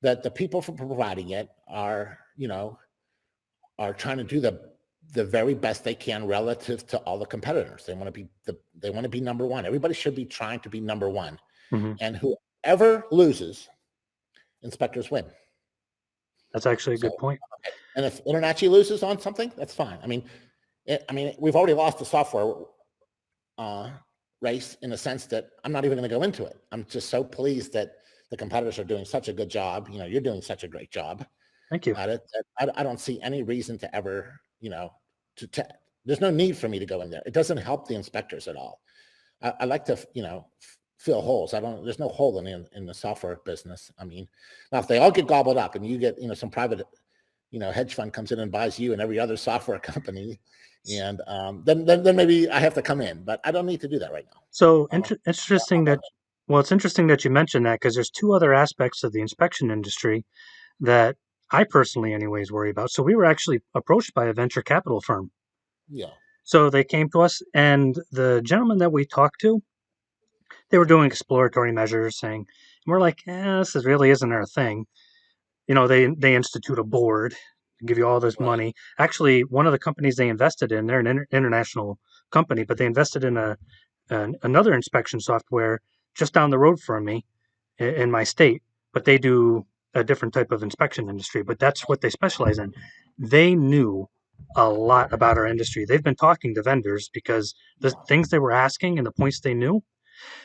that the people for providing it are trying to do the very best they can relative to all the competitors. They want to be number one. Everybody should be trying to be number one. Mm-hmm. And whoever loses, inspectors win. That's actually a good point. Okay. And if InterNACHI loses on something, that's fine. I mean, we've already lost the software race, in the sense that I'm not even going to go into it. I'm just so pleased that the competitors are doing such a good job. You're doing such a great job. Thank you. At it. I don't see any reason to ever, there's no need for me to go in there. It doesn't help the inspectors at all. I like to, fill holes. There's no hole in the software business. I mean, now if they all get gobbled up and you get, some private, hedge fund comes in and buys you and every other software company, and then maybe I have to come in, but I don't need to do that right now. So interesting that, well, it's interesting that you mentioned that, because there's 2 other aspects of the inspection industry that I personally anyways worry about. So we were actually approached by a venture capital firm. Yeah. So they came to us, and the gentleman that we talked to, they were doing exploratory measures, saying, and we're like, this really isn't our thing. They institute a board, give you all this money. Actually, one of the companies they invested in, they're an international company, but they invested in another inspection software just down the road from me in my state, but they do a different type of inspection industry, but that's what they specialize in. They knew a lot about our industry. They've been talking to vendors because the things they were asking and the points they knew.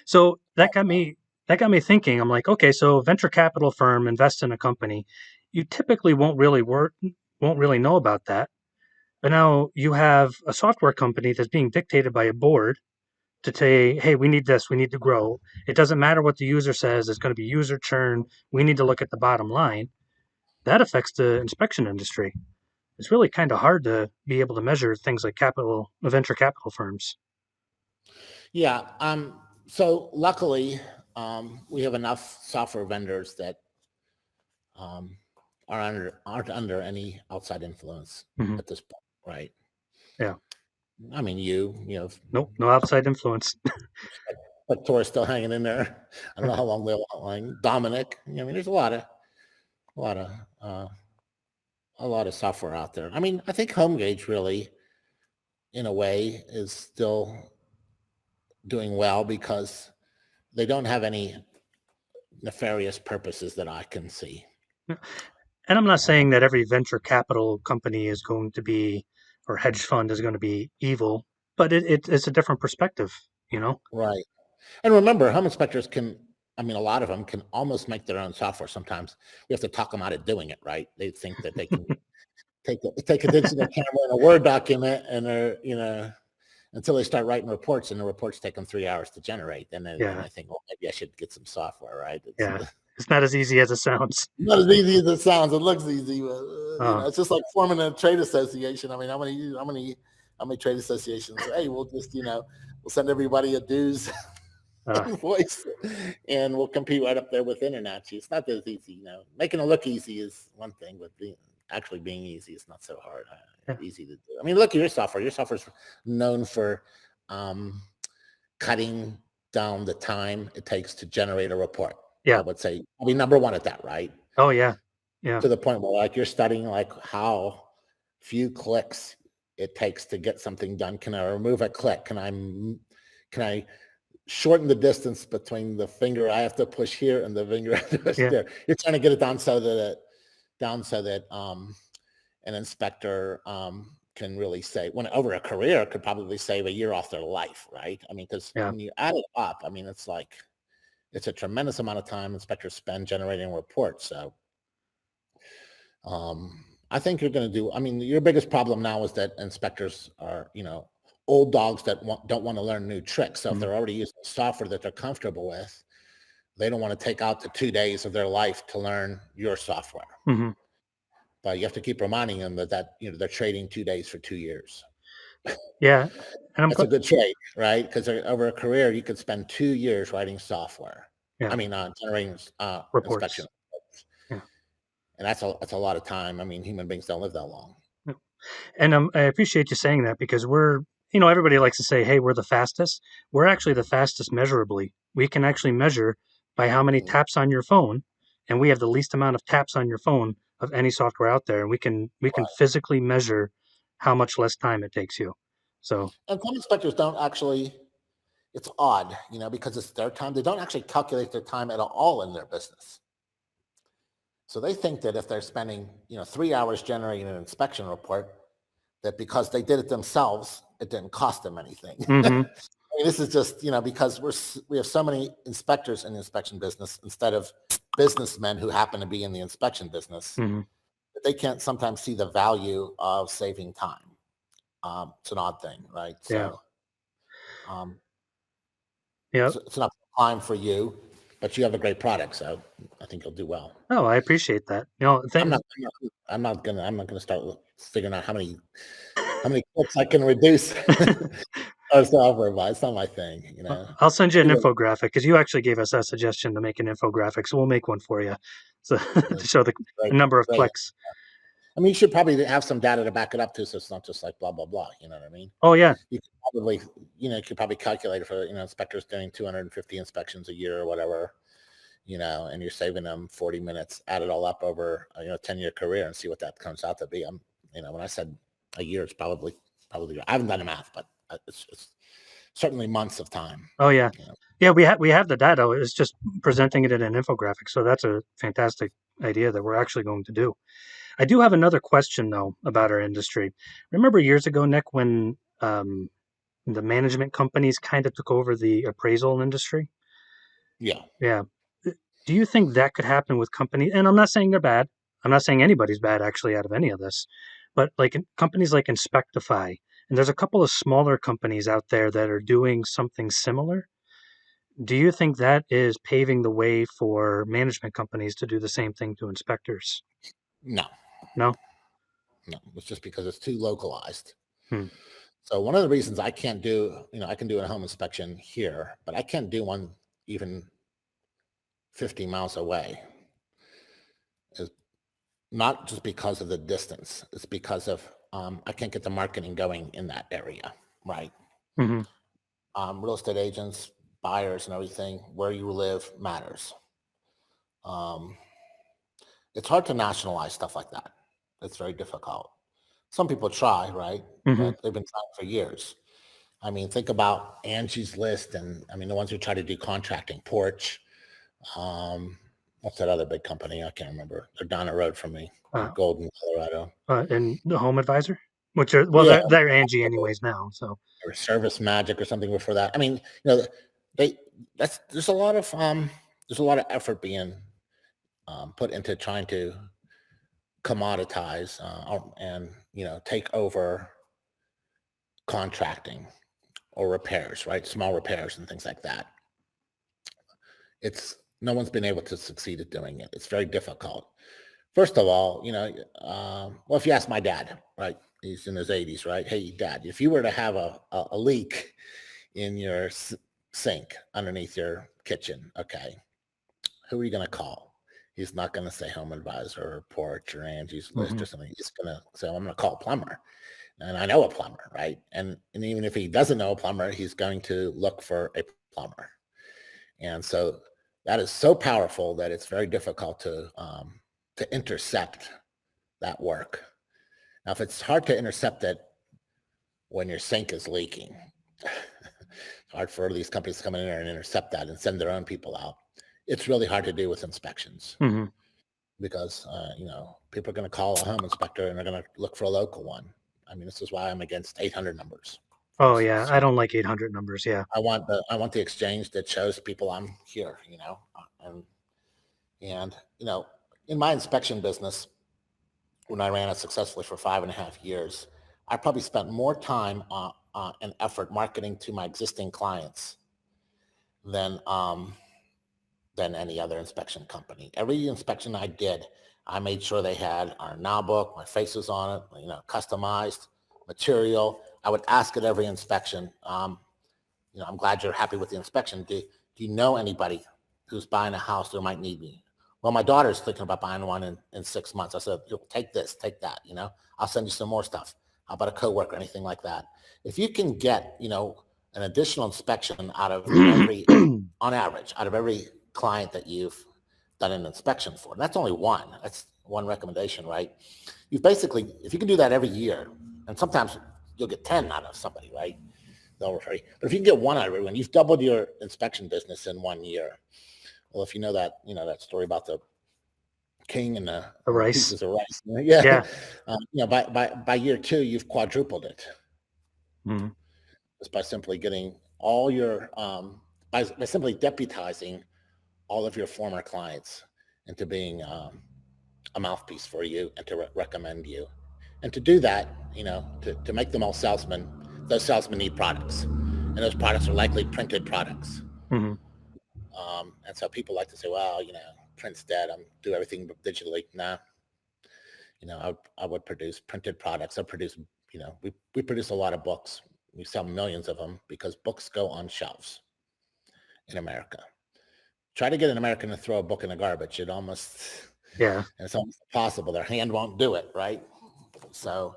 So that got me thinking. I'm like, okay, so venture capital firm invests in a company. You typically won't really know about that. But now you have a software company that's being dictated by a board to say, hey, we need this, we need to grow. It doesn't matter what the user says, it's going to be user churn. We need to look at the bottom line. That affects the inspection industry. It's really kind of hard to be able to measure things like venture capital firms. Yeah. So luckily, we have enough software vendors that aren't under any outside influence at this point, right? Yeah. I mean, Nope, no outside influence. but Tor's still hanging in there. I don't know how long they'll hang. Dominic. I mean, there's a lot of software out there. I mean, I think HomeGauge really, in a way, is still doing well because they don't have any nefarious purposes that I can see. And I'm not saying that every venture capital company is going to be, or hedge fund is going to be evil, but it's a different perspective, Right. And remember, home inspectors can I mean, a lot of them can almost make their own software. Sometimes we have to talk them out of doing it, right? They think that they can take a digital camera in a Word document and until they start writing reports, and the reports take them 3 hours to generate. Then I think, well, maybe I should get some software, right? It's not as easy as it sounds. Not as easy as it sounds. It looks easy, but it's just like forming a trade association. I mean, how many trade associations? Hey, we'll just we'll send everybody a dues invoice, and we'll compete right up there with InterNACHI. It's not as easy, Making it look easy is one thing, but actually being easy is not so hard. Easy to do. I mean, look at your software. Your software is known for cutting down the time it takes to generate a report. Yeah, I would say number one at that, right? Oh yeah. To the point where you're studying how few clicks it takes to get something done. Can I remove a click? Can I shorten the distance between the finger I have to push here and the finger I have to push there? You're trying to get it down so that an inspector can really say, when over a career, could probably save a year off their life, right? I mean, because when you add it up, I mean, it's a tremendous amount of time inspectors spend generating reports. So I think you're going to do, I mean, your biggest problem now is that inspectors are, old dogs that don't want to learn new tricks. So if they're already using software that they're comfortable with, they don't want to take out the 2 days of their life to learn your software. Mm-hmm. But you have to keep reminding them that they're trading 2 days for 2 years. Yeah. And that's a good trade, right? Because over a career, you could spend 2 years writing software. Yeah. I mean, generating reports. Inspection reports. Yeah. And that's a lot of time. I mean, human beings don't live that long. Yeah. And I appreciate you saying that, because we're, everybody likes to say, hey, we're the fastest. We're actually the fastest measurably. We can actually measure by how many taps on your phone, and we have the least amount of taps on your phone of any software out there. And we can physically measure how much less time it takes you. So, and some inspectors don't actually, it's odd, because it's their time. They don't actually calculate their time at all in their business. So they think that if they're spending, 3 hours generating an inspection report, that because they did it themselves, it didn't cost them anything. Mm-hmm. I mean, this is just, because we have so many inspectors in the inspection business instead of businessmen who happen to be in the inspection business, that they can't sometimes see the value of saving time. It's an odd thing, right? So, it's not time for you, but you have a great product, so I think you'll do well. Oh, I appreciate that. I'm not gonna start figuring out how many clicks I can reduce our software by. It's not my thing, I'll send you an infographic, because you actually gave us a suggestion to make an infographic, so we'll make one for you, so to show the number of clicks. I mean, you should probably have some data to back it up too, so it's not just like blah blah blah. You know what I mean? Oh yeah. You could probably calculate it for inspectors doing 250 inspections a year or whatever, and you're saving them 40 minutes. Add it all up over a 10-year career and see what that comes out to be. When I said a year, it's probably I haven't done the math, but it's certainly months of time. Oh yeah. Yeah, we have the data. It's just presenting it in an infographic. So that's a fantastic idea that we're actually going to do. I do have another question, though, about our industry. Remember years ago, Nick, when the management companies kind of took over the appraisal industry? Yeah. Yeah. Do you think that could happen with companies? And I'm not saying they're bad. I'm not saying anybody's bad, actually, out of any of this. But like companies like Inspectify, and there's a couple of smaller companies out there that are doing something similar. Do you think that is paving the way for management companies to do the same thing to inspectors? No, it's just because it's too localized. So one of the reasons I can't do, I can do a home inspection here, but I can't do one even 50 miles away, is not just because of the distance. It's because of I can't get the marketing going in that area, right? Real estate agents, buyers, and everything, where you live matters. It's hard to nationalize stuff like that. It's very difficult. Some people try, right? But they've been trying for years. I mean, think about Angie's List, and I mean, the ones who try to do contracting, Porch. What's that other big company? I can't remember. They're down the road from me, Golden, Colorado. And the Home Advisor, which are they're Angie anyways now. So or Service Magic or something before that. I mean, there's a lot of there's a lot of effort being put into trying to commoditize and take over contracting or repairs, right? Small repairs and things like that. No one's been able to succeed at doing it. It's very difficult. First of all, well, if you ask my dad, right, he's in his 80s, right? Hey, Dad, if you were to have a leak in your sink underneath your kitchen, okay, who are you going to call? He's not going to say Home Advisor or Porch or Angie's List or something. He's going to say, I'm going to call a plumber. And I know a plumber, right? And even if he doesn't know a plumber, he's going to look for a plumber. And so that is so powerful that it's very difficult to intercept that work. Now, if it's hard to intercept it when your sink is leaking, it's hard for these companies to come in there and intercept that and send their own people out. It's really hard to do with inspections because, people are going to call a home inspector and they're going to look for a local one. I mean, this is why I'm against 800 numbers. Oh yeah, I don't like 800 numbers. Yeah, I want the exchange that shows people I'm here. And in my inspection business, when I ran it successfully for 5.5 years, I probably spent more time and effort marketing to my existing clients than any other inspection company. Every inspection I did, I made sure they had our now book, my face was on it, customized material. I would ask at every inspection, I'm glad you're happy with the inspection. Do you know anybody who's buying a house who might need me? Well, my daughter's thinking about buying one in 6 months. I said, take this, take that, I'll send you some more stuff. How about a coworker, anything like that? If you can get, an additional inspection out of every, on average, out of every client that you've done an inspection for, and that's only one. That's one recommendation, right? You basically, if you can do that every year, and sometimes you'll get 10 out of somebody, right? They'll refer you. But if you can get one out of everyone, you've doubled your inspection business in 1 year. Well, if you know that story about the king and the rice. Pieces of rice. Yeah. By year 2, you've quadrupled it. Just by simply getting all your, by simply deputizing all of your former clients into being a mouthpiece for you and to recommend you. And to do that, to make them all salesmen, those salesmen need products. And those products are likely printed products. And so people like to say, well, print's dead. I'm do everything digitally. Nah. I would produce printed products. I produce, we produce a lot of books. We sell millions of them because books go on shelves in America. Try to get an American to throw a book in the garbage. It's almost impossible. Their hand won't do it, right? So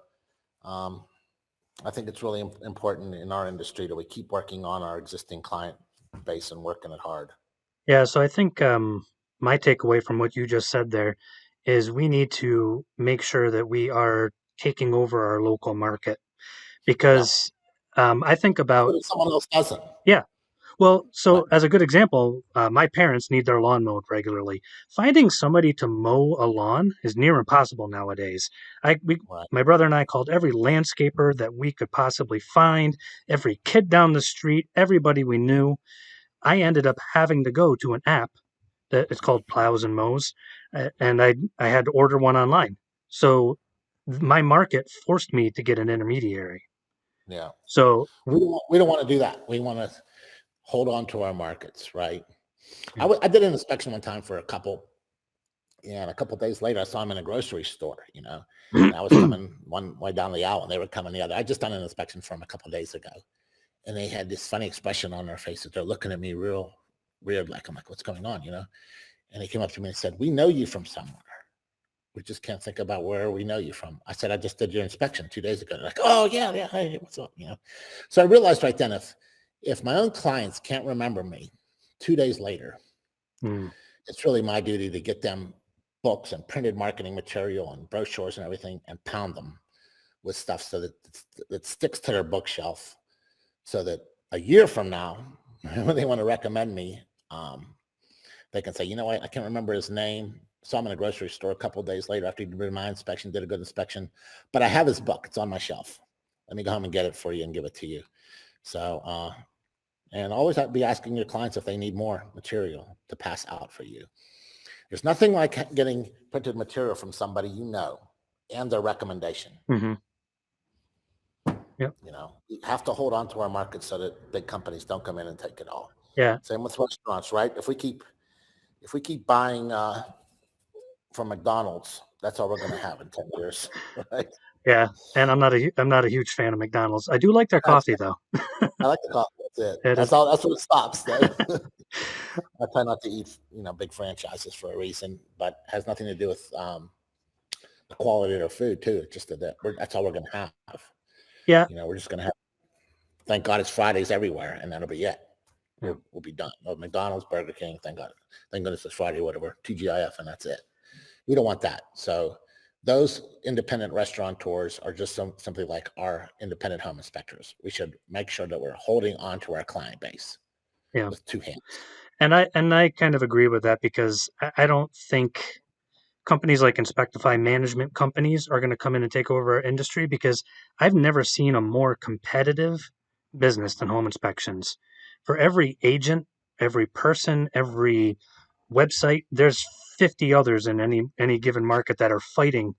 I think it's really important in our industry that we keep working on our existing client base and working it hard. Yeah, so I think my takeaway from what you just said there is we need to make sure that we are taking over our local market because I think about someone else doesn't. Yeah. Well, so as a good example, my parents need their lawn mowed regularly. Finding somebody to mow a lawn is near impossible nowadays. My brother and I called every landscaper that we could possibly find, every kid down the street, everybody we knew. I ended up having to go to an app that it's called Plows and Mows, and I had to order one online. So my market forced me to get an intermediary. Yeah. So we don't want to do that. We want to hold on to our markets, right? I did an inspection one time for a couple, and a couple of days later, I saw them in a grocery store, and I was coming one way down the aisle, and they were coming the other. I just done an inspection for them a couple of days ago, and they had this funny expression on their faces. They're looking at me real weird, like, I'm like, what's going on, And they came up to me and said, we know you from somewhere. We just can't think about where we know you from. I said, I just did your inspection 2 days ago. They're like, oh, yeah, hey, what's up, So I realized right then, if my own clients can't remember me 2 days later, it's really my duty to get them books and printed marketing material and brochures and everything and pound them with stuff so that it sticks to their bookshelf so that a year from now, when they want to recommend me, they can say, you know what, I can't remember his name. Saw him in a grocery store a couple of days later after he did my inspection, did a good inspection, but I have his book. It's on my shelf. Let me go home and get it for you and give it to you. So And always be asking your clients if they need more material to pass out for you. There's nothing like getting printed material from somebody you know and their recommendation. Mm-hmm. Yep. You have to hold on to our market so that big companies don't come in and take it all. Yeah. Same with restaurants, right? If we keep buying from McDonald's, that's all we're going to have in 10 years, right? Yeah, and I'm not a huge fan of McDonald's. I do like their coffee though. I like the coffee. That's it. It That's is. all. That's what it stops. Though. I try not to eat, big franchises for a reason, but it has nothing to do with the quality of their food too. It's just that's all we're going to have. Yeah. We're just going to have. Thank God it's Fridays everywhere, and that'll be it. We'll be done. McDonald's, Burger King, thank God. Thank goodness it's Friday, whatever. TGIF, and that's it. We don't want that. So those independent restaurateurs are just simply like our independent home inspectors. We should make sure that we're holding on to our client base with two hands. And I kind of agree with that, because I don't think companies like Inspectify, management companies, are going to come in and take over our industry, because I've never seen a more competitive business than home inspections. For every agent, every person, every website, there's 50 others in any given market that are fighting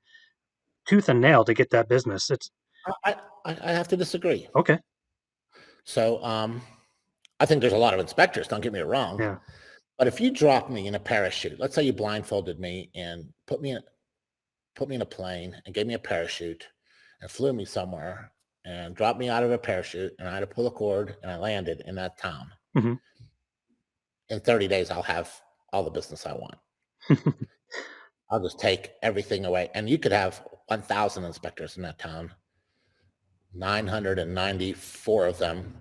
tooth and nail to get that business. I have to disagree. Okay. So I think there's a lot of inspectors, don't get me wrong. Yeah. But if you drop me in a parachute, let's say you blindfolded me and put me in a plane and gave me a parachute and flew me somewhere and dropped me out of a parachute, and I had to pull a cord and I landed in that town. Mm-hmm. In 30 days, I'll have all the business I want. I'll just take everything away. And you could have 1,000 inspectors in that town. 994 of them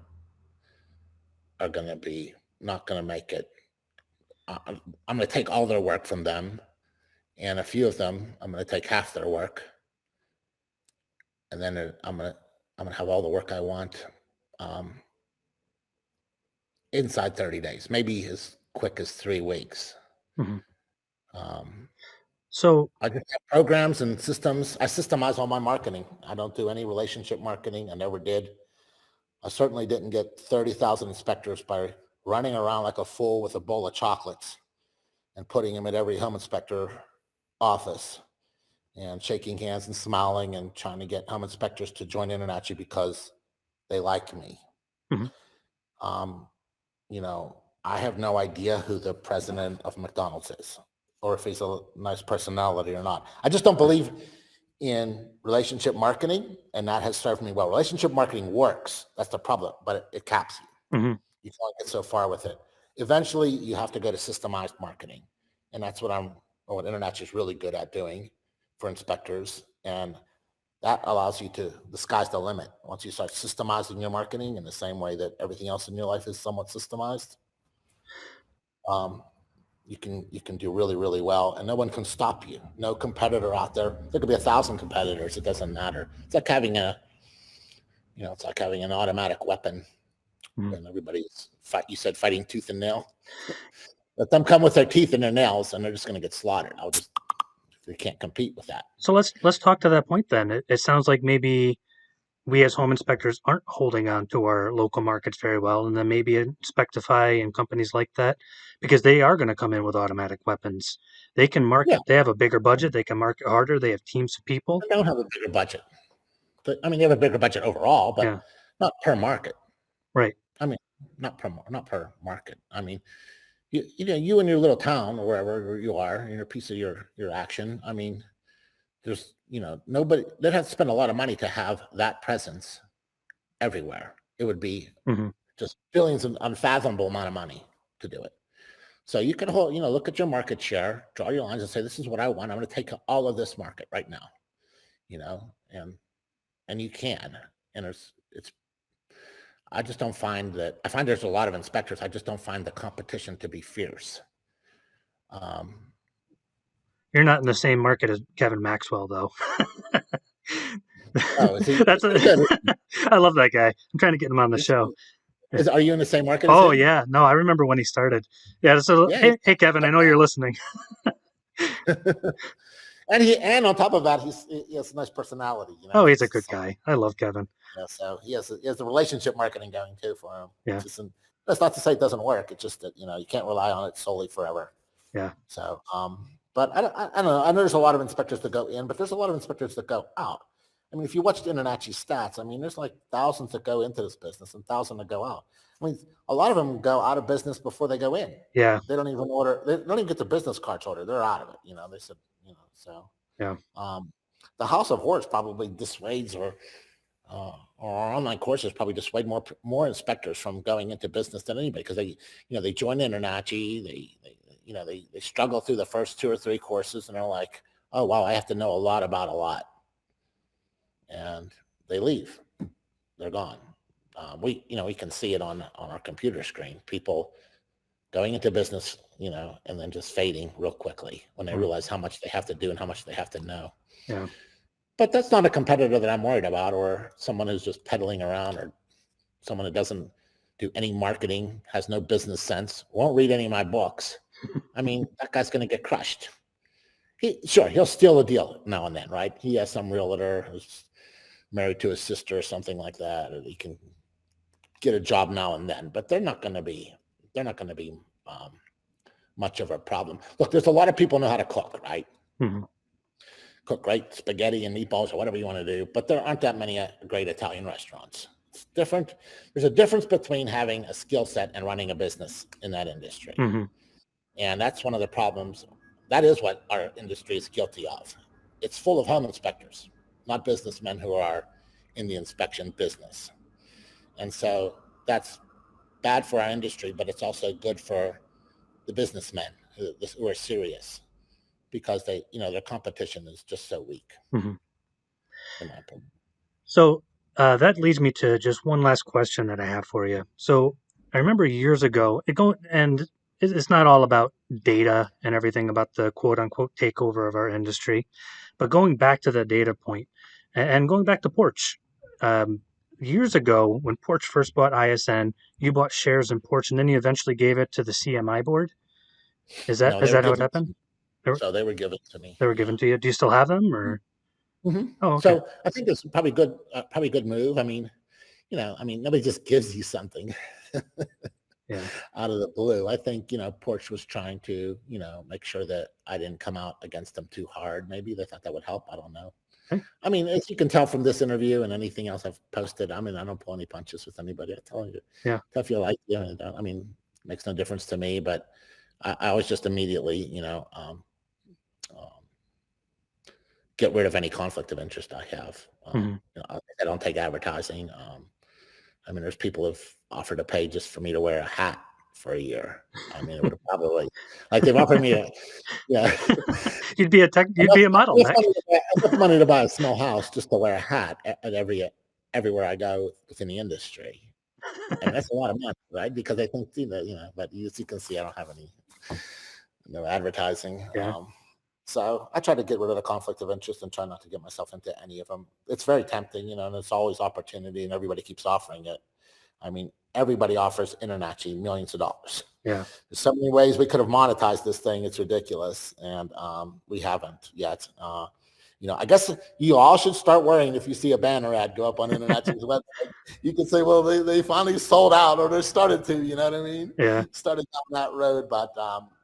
are going to be not going to make it. I'm going to take all their work from them, and a few of them, I'm going to take half their work, and then I'm going to have all the work I want inside 30 days, maybe as quick as 3 weeks. Mm-hmm. So I just have programs and systems. I systemize all my marketing. I don't do any relationship marketing. I never did. I certainly didn't get 30,000 inspectors by running around like a fool with a bowl of chocolates and putting them at every home inspector office and shaking hands and smiling and trying to get home inspectors to join InterNACHI because they like me. Mm-hmm. I have no idea who the president of McDonald's is, or if he's a nice personality or not. I just don't believe in relationship marketing, and that has served me well. Relationship marketing works. That's the problem, but it caps you. Mm-hmm. You can't get so far with it. Eventually, you have to go to systemized marketing, and that's what InterNACHI is really good at doing for inspectors, and that allows you to, the sky's the limit. Once you start systemizing your marketing in the same way that everything else in your life is somewhat systemized, you can do really, really well, and no one can stop you. No competitor out there. There could be 1,000 competitors. It doesn't matter. It's like having an automatic weapon. Mm-hmm. And everybody's you said fighting tooth and nail. Let them come with their teeth and their nails, and they're just going to get slaughtered. They can't compete with that. So let's talk to that point then. It sounds like maybe we as home inspectors aren't holding on to our local markets very well, and then maybe Inspectify and companies like that, because they are going to come in with automatic weapons. They can market. Yeah. They have a bigger budget. They can market harder. They have teams of people. They don't have a bigger budget. But, they have a bigger budget overall, but not per market. Right. Not per market. You in your little town or wherever you are, in your piece of your action. There's, nobody that has to spend a lot of money to have that presence everywhere. It would be just billions of unfathomable amount of money to do it. So you can look at your market share, draw your lines and say, this is what I want. I'm going to take all of this market right now, and you can, and I just don't find that. I find there's a lot of inspectors. I just don't find the competition to be fierce. You're not in the same market as Kevin Maxwell, though. Oh, is he? I love that guy. I'm trying to get him on the show. Are you in the same market? Oh, yeah. No, I remember when he started. Yeah. So, hey, Kevin, I know you're listening. And on top of that, he has a nice personality. Oh, he's a good guy. I love Kevin. So he has a relationship marketing going too for him. Yeah. That's not to say it doesn't work. It's just that, you can't rely on it solely forever. Yeah. So, but I don't know. I know there's a lot of inspectors that go in, but there's a lot of inspectors that go out. I mean, if you watch the NACHI stats, I mean, there's like thousands that go into this business and thousands that go out. I mean, a lot of them go out of business before they go in. Yeah. They don't even order. They don't even get their business cards ordered. They're out of it. They said, so. Yeah. The House of Horrors probably dissuades or our online courses probably dissuade more inspectors from going into business than anybody, because they join NACHI, they struggle through the first 2 or 3 courses and they're like, oh wow, I have to know a lot about a lot, and they leave. They're gone. We can see it on our computer screen. People going into business, and then just fading real quickly when they realize how much they have to do and how much they have to know. Yeah. But that's not a competitor that I'm worried about, or someone who's just peddling around, or someone that doesn't do any marketing, has no business sense, won't read any of my books. I mean, that guy's going to get crushed. He'll steal a deal now and then, right? He has some realtor who's married to his sister or something like that, or he can get a job now and then. But they're not going to be much of a problem. Look, there's a lot of people know how to cook, right? Mm-hmm. Cook great spaghetti and meatballs or whatever you want to do, but there aren't that many great Italian restaurants. It's different. There's a difference between having a skill set and running a business in that industry. Mm-hmm. And that's one of the problems. That is what our industry is guilty of. It's full of home inspectors, not businessmen who are in the inspection business. And so that's bad for our industry, but it's also good for the businessmen who are serious, because their competition is just so weak. Mm-hmm. In my opinion. So that leads me to just one last question that I have for you. So I remember years ago, it's not all about data and everything about the quote unquote takeover of our industry, but going back to the data point and going back to Porch. Years ago, when Porch first bought ISN, you bought shares in Porch, and then you eventually gave it to the CMI board. Is that how it happened? So they were given to me. They were given to you. Do you still have them, or? Mm-hmm. Oh, okay. So I think it's probably good move. I mean, nobody just gives you something out of the blue. I think, Porch was trying to, make sure that I didn't come out against them too hard. Maybe they thought that would help. I don't know. Okay. I mean, as you can tell from this interview and anything else I've posted, I mean, I don't pull any punches with anybody. I tell you, if you like, I mean, it makes no difference to me, but I always just immediately, get rid of any conflict of interest I have. I don't take advertising. I mean, there's people who've offered to pay just for me to wear a hat for a year. I mean, it would have probably, like, they've offered me you'd be a model. Enough money to buy a small house just to wear a hat at everywhere I go within the industry. And that's a lot of money, right? Because I think, but as you can see, I don't have any, advertising. Yeah. So I try to get rid of the conflict of interest and try not to get myself into any of them. It's very tempting, and it's always opportunity, and everybody keeps offering it. I mean, everybody offers NACHI millions of dollars. Yeah. There's so many ways we could have monetized this thing. It's ridiculous. And we haven't yet. I guess you all should start worrying if you see a banner ad go up on NACHI's website. You can say, well, they finally sold out, or they started to, you know what I mean? Yeah. Started down that road, but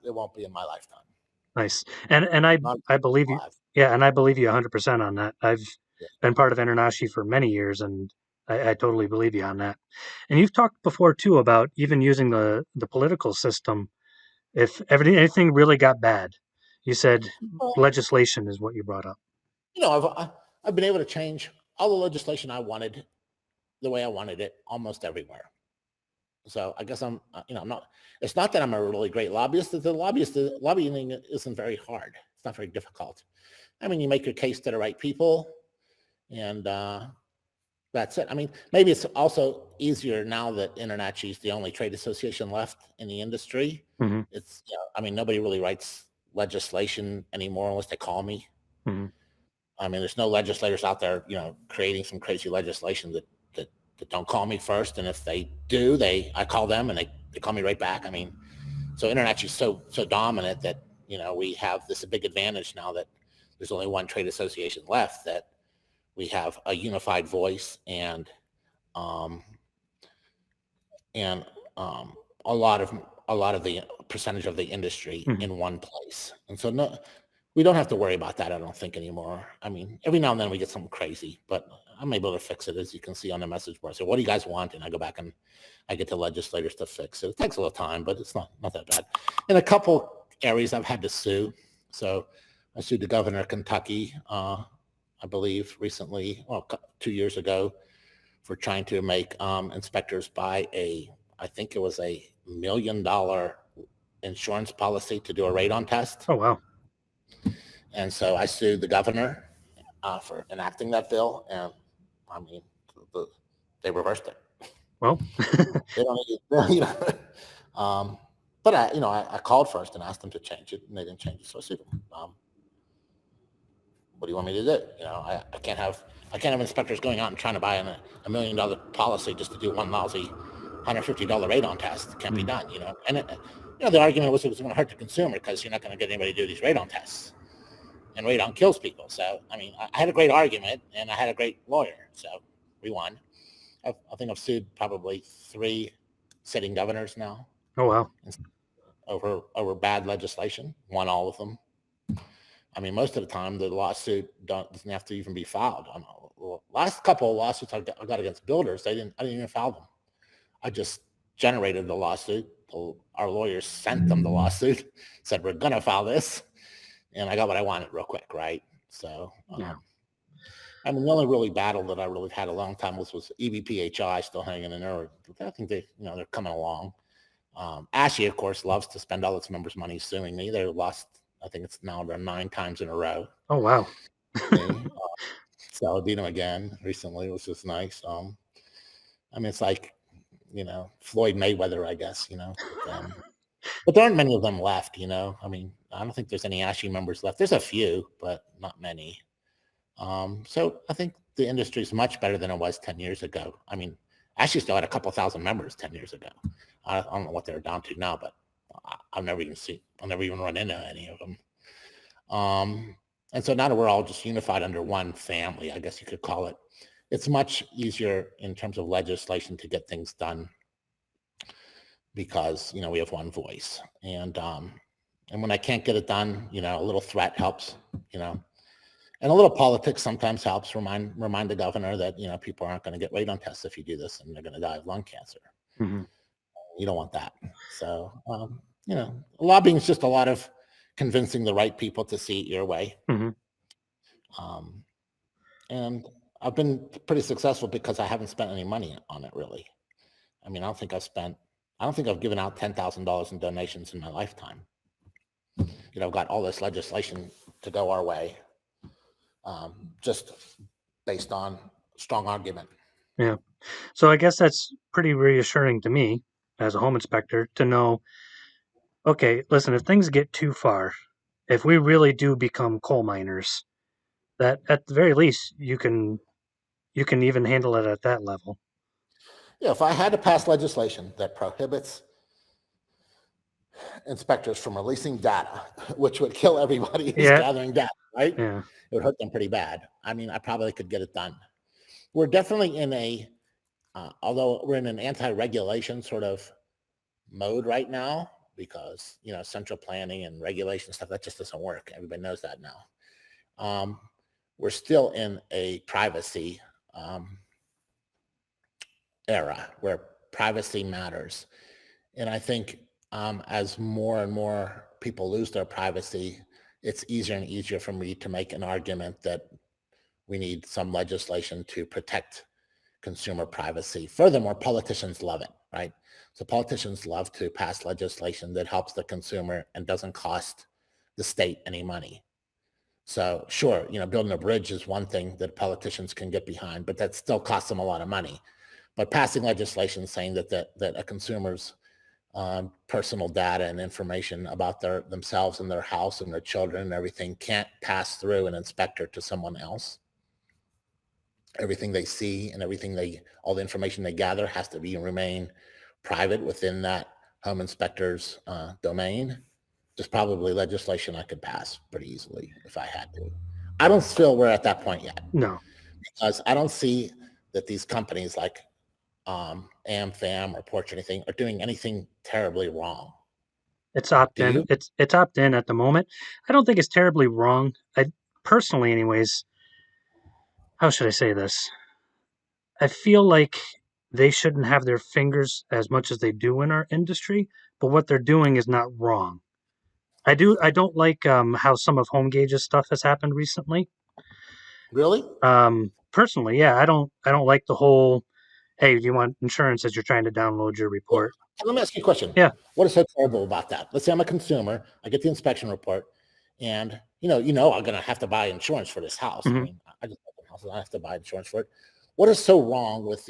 it won't be in my lifetime. Nice. And I believe you. Yeah, and I believe you 100% on that. I've been part of NACHI for many years, and I totally believe you on that. And you've talked before too about even using the political system if anything really got bad. You said legislation is what you brought up. I've been able to change all the legislation I wanted the way I wanted it almost everywhere. So I guess I'm not, it's not that I'm a really great lobbyist. Lobbying isn't very hard. It's not very difficult. I mean, you make your case to the right people, and that's it. I mean, maybe it's also easier now that NACHI is the only trade association left in the industry. Mm-hmm. It's, I mean, nobody really writes legislation anymore unless they call me. Mm-hmm. I mean, there's no legislators out there, creating some crazy legislation that don't call me first, and if they do, I call them and they call me right back. I mean, so NACHI is so dominant that we have this big advantage now that there's only one trade association left, that we have a unified voice, and a lot of the percentage of the industry in one place. And so no, we don't have to worry about that, I don't think, anymore. I mean, every now and then we get something crazy, but I'm able to fix it, as you can see on the message board. So what do you guys want? And I go back and I get the legislators to fix it. It takes a little time, but it's not that bad. In a couple areas I've had to sue. So I sued the governor of Kentucky, I believe recently, 2 years ago, for trying to make inspectors buy I think it was $1 million insurance policy to do a radon test. Oh, wow. And so I sued the governor for enacting that bill, and I mean, they reversed it. Well, they don't, but I called first and asked them to change it, and they didn't change it, so I sued them. What do you want me to do? I can't have inspectors going out and trying to buy $1 million policy just to do one lousy $150 radon test. It can't be done, And the argument was it was going to hurt the consumer because you're not going to get anybody to do these radon tests, and radon kills people. So I mean, I had a great argument and I had a great lawyer, so we won. I think I've sued probably 3 sitting governors now. Oh, wow. Over bad legislation. Won all of them. I mean, most of the time the lawsuit doesn't have to even be filed. Last couple of lawsuits I got against builders, I didn't even file them. I just generated the lawsuit. Our lawyers sent them the lawsuit, said, we're going to file this. And I got what I wanted real quick, right? So, yeah. I mean, the only really battle that I really had a long time was EBPHI still hanging in there. I think they're coming along. NACHI, of course, loves to spend all its members' money suing me. They lost, I think it's now they're 9 times in a row. Oh, wow. So I beat them again recently, which was nice. I mean, it's like, Floyd Mayweather, I guess, but there aren't many of them left, I mean, I don't think there's any NACHI members left. There's a few, but not many. So I think the industry is much better than it was 10 years ago. I mean, NACHI still had a couple thousand members 10 years ago. I don't know what they're down to now, but I'll never even run into any of them. And so now that we're all just unified under one family, I guess you could call it, it's much easier in terms of legislation to get things done because, we have one voice. And when I can't get it done, a little threat helps, and a little politics sometimes helps. Remind the governor that, people aren't going to get radon tests if you do this and they're going to die of lung cancer. Mm-hmm. You don't want that. So, lobbying is just a lot of convincing the right people to see it your way. Mm-hmm. And I've been pretty successful because I haven't spent any money on it, really. I mean, I don't think I've given out $10,000 in donations in my lifetime. I've got all this legislation to go our way, just based on strong argument. Yeah. So I guess that's pretty reassuring to me as a home inspector to know, okay, listen, if things get too far, if we really do become coal miners, that at the very least you can even handle it at that level. Yeah, if I had to pass legislation that prohibits inspectors from releasing data, which would kill everybody who's gathering data, right? Yeah. It would hurt them pretty bad. I mean, I probably could get it done. We're definitely in although we're in an anti-regulation sort of mode right now because, central planning and regulation stuff, that just doesn't work. Everybody knows that now. We're still in a privacy era where privacy matters. And I think as more and more people lose their privacy, it's easier and easier for me to make an argument that we need some legislation to protect consumer privacy. Furthermore, politicians love it, right? So politicians love to pass legislation that helps the consumer and doesn't cost the state any money. So sure, building a bridge is one thing that politicians can get behind, but that still costs them a lot of money. But passing legislation saying that a consumer's personal data and information about themselves and their house and their children and everything can't pass through an inspector to someone else. Everything they see and all the information they gather has to remain private within that home inspector's domain. There's probably legislation I could pass pretty easily if I had to. I don't feel we're at that point yet. No. Because I don't see that these companies like AmFam or Porch or anything are doing anything terribly wrong. It's Do opt-in. you? It's opt-in at the moment. I don't think it's terribly wrong. I personally, anyways, how should I say this? I feel like they shouldn't have their fingers as much as they do in our industry, but what they're doing is not wrong. I don't like how some of HomeGauge's stuff has happened recently. Really? Personally, yeah, I don't like the whole, hey, do you want insurance as you're trying to download your Well, report? let me ask you a question. Yeah. What is so terrible about that? Let's say I'm a consumer. I get the inspection report, and I'm going to have to buy insurance for this house. I Hmm. mean, I just bought the house, and I have to buy insurance for it. What is so wrong with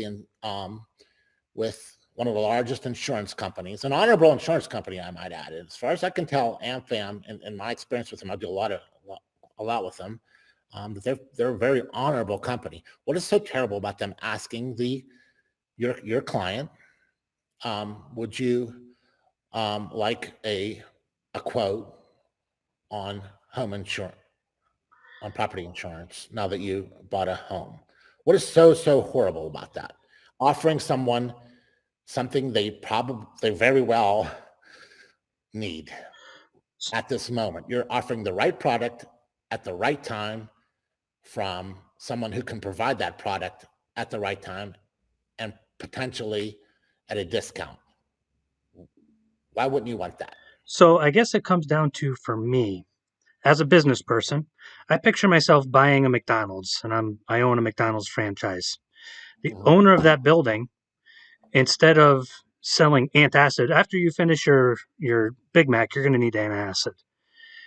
with one of the largest insurance companies, an honorable insurance company, I might add? And as far as I can tell, AmFam, in my experience with them, I do a lot with them. They're a very honorable company. What is so terrible about them asking your client, would you like a quote on home insurance, on property insurance, now that you bought a home? What is so horrible about that? Offering someone something they very well need at this moment. You're offering the right product at the right time from someone who can provide that product at the right time and potentially at a discount. Why wouldn't you want that? So I guess it comes down to, for me, as a business person, I picture myself buying a McDonald's, and I own a McDonald's franchise. The Mhm. owner of that building, instead of selling antacid after you finish your Big Mac, you're going to need antacid.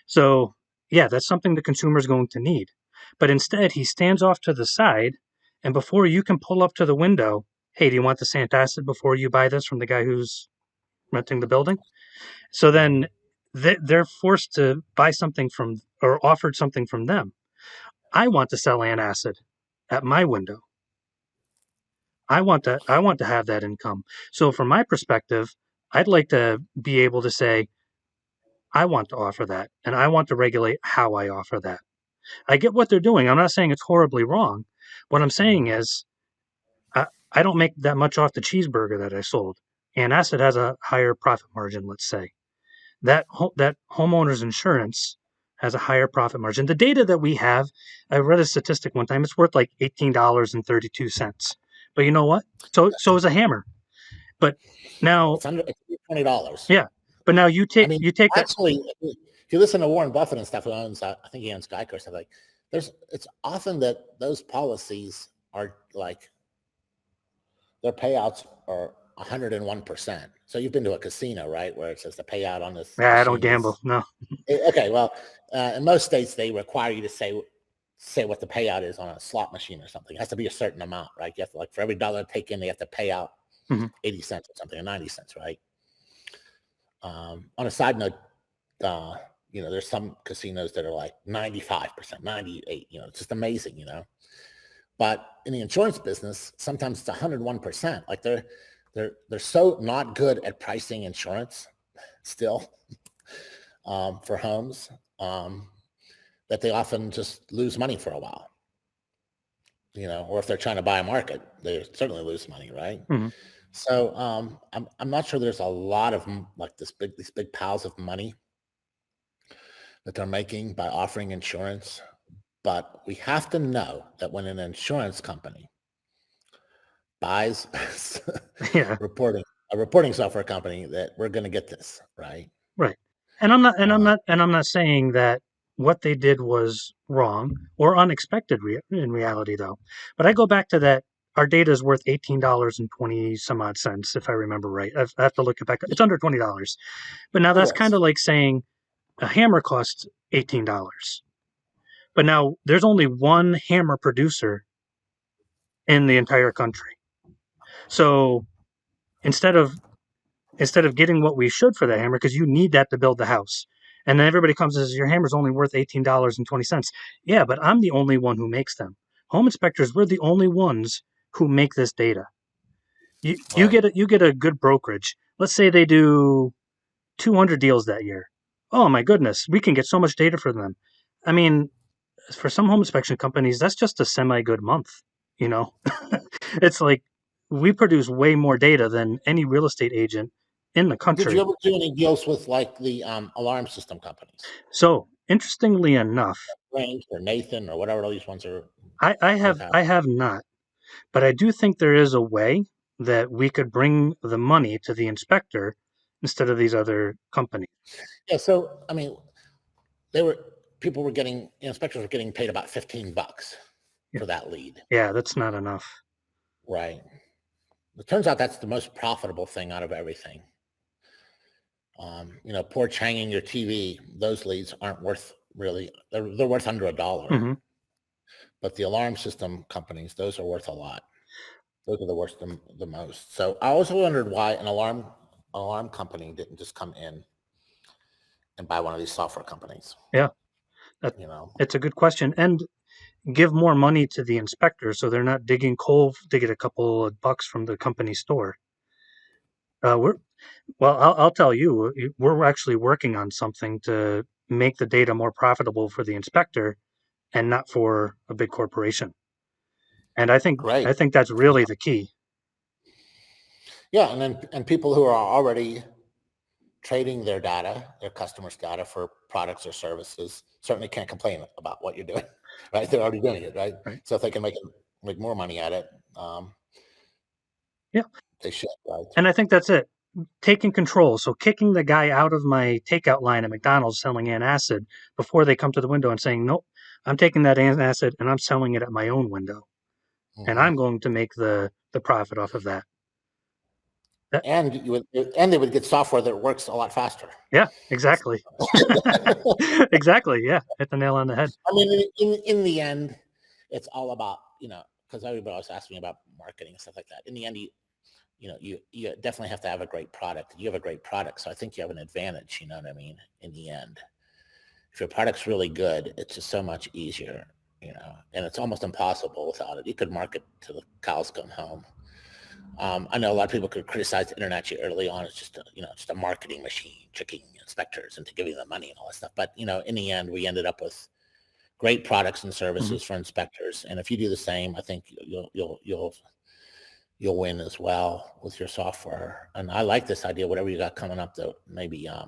So yeah, that's something the consumer is going to need. But instead, he stands off to the side, and before you can pull up to the window, hey, do you want this antacid before you buy this from the guy who's renting the building? So then they're forced to buy something from or offered something from them. I want to sell antacid at my window. I want to have that income. So from my perspective, I'd like to be able to say, I want to offer that, and I want to regulate how I offer that. I get what they're doing. I'm not saying it's horribly wrong. What I'm saying is, I don't make that much off the cheeseburger that I sold. And Acid has a higher profit margin, let's say. That homeowner's insurance has a higher profit margin. The data that we have, I read a statistic one time, it's worth like $18.32. But you know what? So is a hammer. But now, It's $20. yeah. But now I mean, you take that. actually, if you listen to Warren Buffett and stuff, who owns, I think he owns Geico or stuff, like, it's often that those policies are like, their payouts are 101%. So you've been to a casino, right, where it says the payout on this I don't machine gamble. is No. okay. Well, in most states, they require you to say what the payout is on a slot machine or something. It has to be a certain amount, right? You have to, like, for every dollar they take in, they have to pay out Hmm. 80 cents or something, or 90 cents, right? On a side note, there's some casinos that are like 95%, 98, it's just amazing, But in the insurance business, sometimes it's 101%. Like they're so not good at pricing insurance still, for homes, that they often just lose money for a while. Or if they're trying to buy a market, they certainly lose money, right? Hmm. So I'm not sure there's a lot of like these big piles of money that they're making by offering insurance. But we have to know that when an insurance company buys Yeah. reporting a reporting software company, that we're going to get this right. Right. And I'm not and I'm Uh, not and I'm not saying that what they did was wrong or unexpected in reality though. But I go back to that our data is worth $18.20 some odd cents if I remember right. I have to look it back. It's under $20. But now it that's kind is. of like saying a hammer costs $18. But now there's only one hammer producer in the entire country. So instead of instead of getting what we should for the hammer, because you need that to build the house. And then everybody comes and says, your hammer's only worth $18.20. Yeah, but I'm the only one who makes them. Home inspectors, we're the only ones who make this data. Right. You get a good brokerage. Let's say they do 200 deals that year. Oh my goodness, we can get so much data for them. I mean, for some home inspection companies, that's just a semi good month. You know, it's like we produce way more data than any real estate agent in the Did you country. ever do any deals with like the alarm system companies, So interestingly enough, Range or Nathan or whatever all these ones are? They've had. I have not, but I do think there is a way that we could bring the money to the inspector instead of these other companies. Yeah. So I mean, they were people were getting inspectors were getting paid about $15 Yeah, for that lead, yeah, that's not enough. right? It turns out that's the most profitable thing out of everything. Porch hanging your TV, those leads aren't worth really, they're worth under $1. Mm-hmm. But the alarm system companies, those are worth a lot. Those are the worst, the most. So I always wondered why an alarm company didn't just come in and buy one of these software companies. Yeah, it's a good question. And give more money to the inspector so they're not digging coal to get a couple of bucks from the company store. We're Well, I'll tell you, we're actually working on something to make the data more profitable for the inspector and not for a big corporation. And Great. I think that's really the key. Yeah, and people who are already trading their data, their customers' data for products or services, certainly can't complain about what you're doing, right? They're already doing it, right? Right. So if they can make more money at it, Yeah. they should, right? And I think that's it. Taking control. So kicking the guy out of my takeout line at McDonald's selling antacid before they come to the window and saying, nope, I'm taking that antacid and I'm selling it at my own window. And Mm-hmm. I'm going to make the profit off of that. And they would get software that works a lot faster. Yeah, exactly. Exactly. Yeah, hit the nail on the head. I mean, in the end, it's all about, because everybody always asks me about marketing and stuff like that. In the end, you definitely have to have a great product. You have a great product, so I think you have an advantage. You know what I mean? In the end, if your product's really good, it's just so much easier. And it's almost impossible without it. You could market till the cows come home. I know a lot of people could criticize InterNACHI early on. It's just just a marketing machine, tricking inspectors into giving them money and all that stuff. But in the end, we ended up with great products and services for inspectors. And if you do the same, I think you'll win as well with your software. And I like this idea. Whatever you got coming up, though, maybe I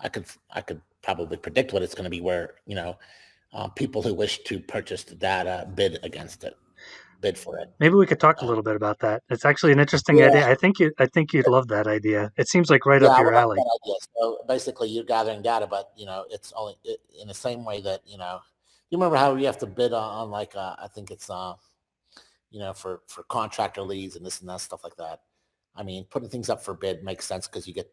could probably predict what it's going to be. Where people who wish to purchase the data bid against it. Bid for it. Maybe we could talk a little bit about that. It's actually an interesting idea. I think you'd love that idea. It seems like right up I your would like alley. that idea. So basically, you're gathering data, but it's only in the same way that you remember how you have to bid on like I think it's for contractor leads and this and that stuff like that. I mean, putting things up for bid makes sense because you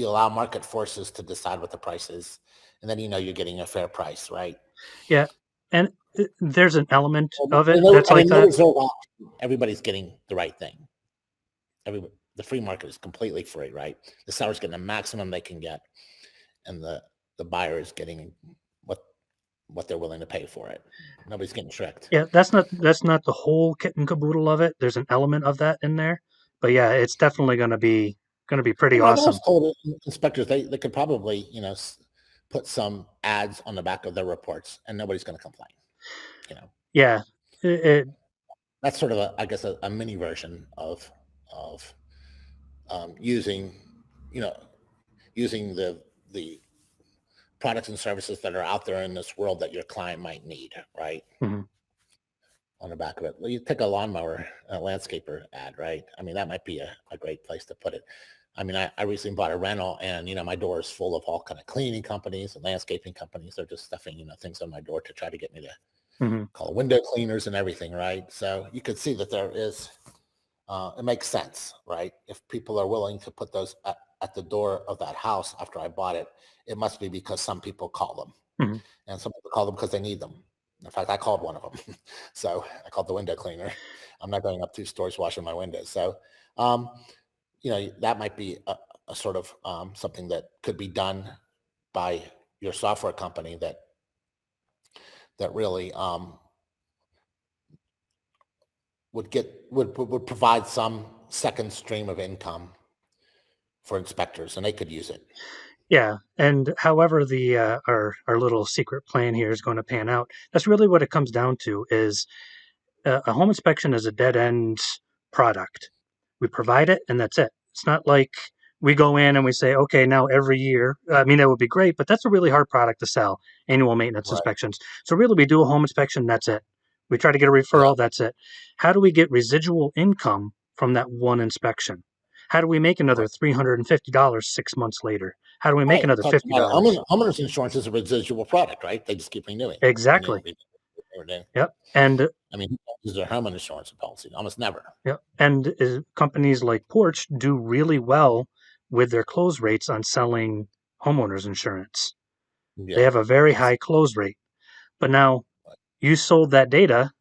allow market forces to decide what the price is, and then you're getting a fair price, right? Yeah, and there's an element of it And that's like that. Everybody's getting the right thing. The free market is completely free, right? The seller's getting the maximum they can get, and the buyer is getting what they're willing to pay for it. Nobody's getting tricked. Yeah, that's not the whole kit and caboodle of it. There's an element of that in there, but yeah, it's definitely going to be pretty I've awesome. always told inspectors they could probably put some ads on the back of their reports, and nobody's going to complain. Yeah, that's sort of I guess a mini version of using the products and services that are out there in this world that your client might need, right? Mm-hmm. On the back of it. Well, you take a lawnmower, a landscaper ad, right? I mean, that might be a great place to put it. I mean, I recently bought a rental and, my door is full of all kind of cleaning companies and landscaping companies. They're just stuffing, things on my door to try to get me to call window cleaners and everything, right? So you could see that there is, it makes sense, right? If people are willing to put those at the door of that house after I bought it, it must be because some people call them. And some people call them because they need them. In fact, I called one of them. So I called the window cleaner. I'm not going up 2 stories washing my windows. So, that might be a sort of something that could be done by your software company that really would provide some second stream of income for inspectors, and they could use it. Yeah, and however the our little secret plan here is going to pan out, that's really what it comes down to. Is a home inspection is a dead end product. We provide it, and that's it. It's not like we go in and we say, okay, now every year. I mean, that would be great, but that's a really hard product to sell. Annual maintenance Right. inspections. So really, we do a home inspection. That's it. We try to get a Yeah. referral. That's it. How do we get residual income from that one inspection? How do we make another $350 6 months later? How do we make Right. another Talking about $50? homeowners insurance is a residual product, right? They just keep renewing. Exactly. Renewing. Yep. And I mean, who uses their homeowner insurance policy? Almost never. yep. And companies like Porch do really well with their close rates on selling homeowners insurance. Yeah. They have a very high close rate. But now you sold that data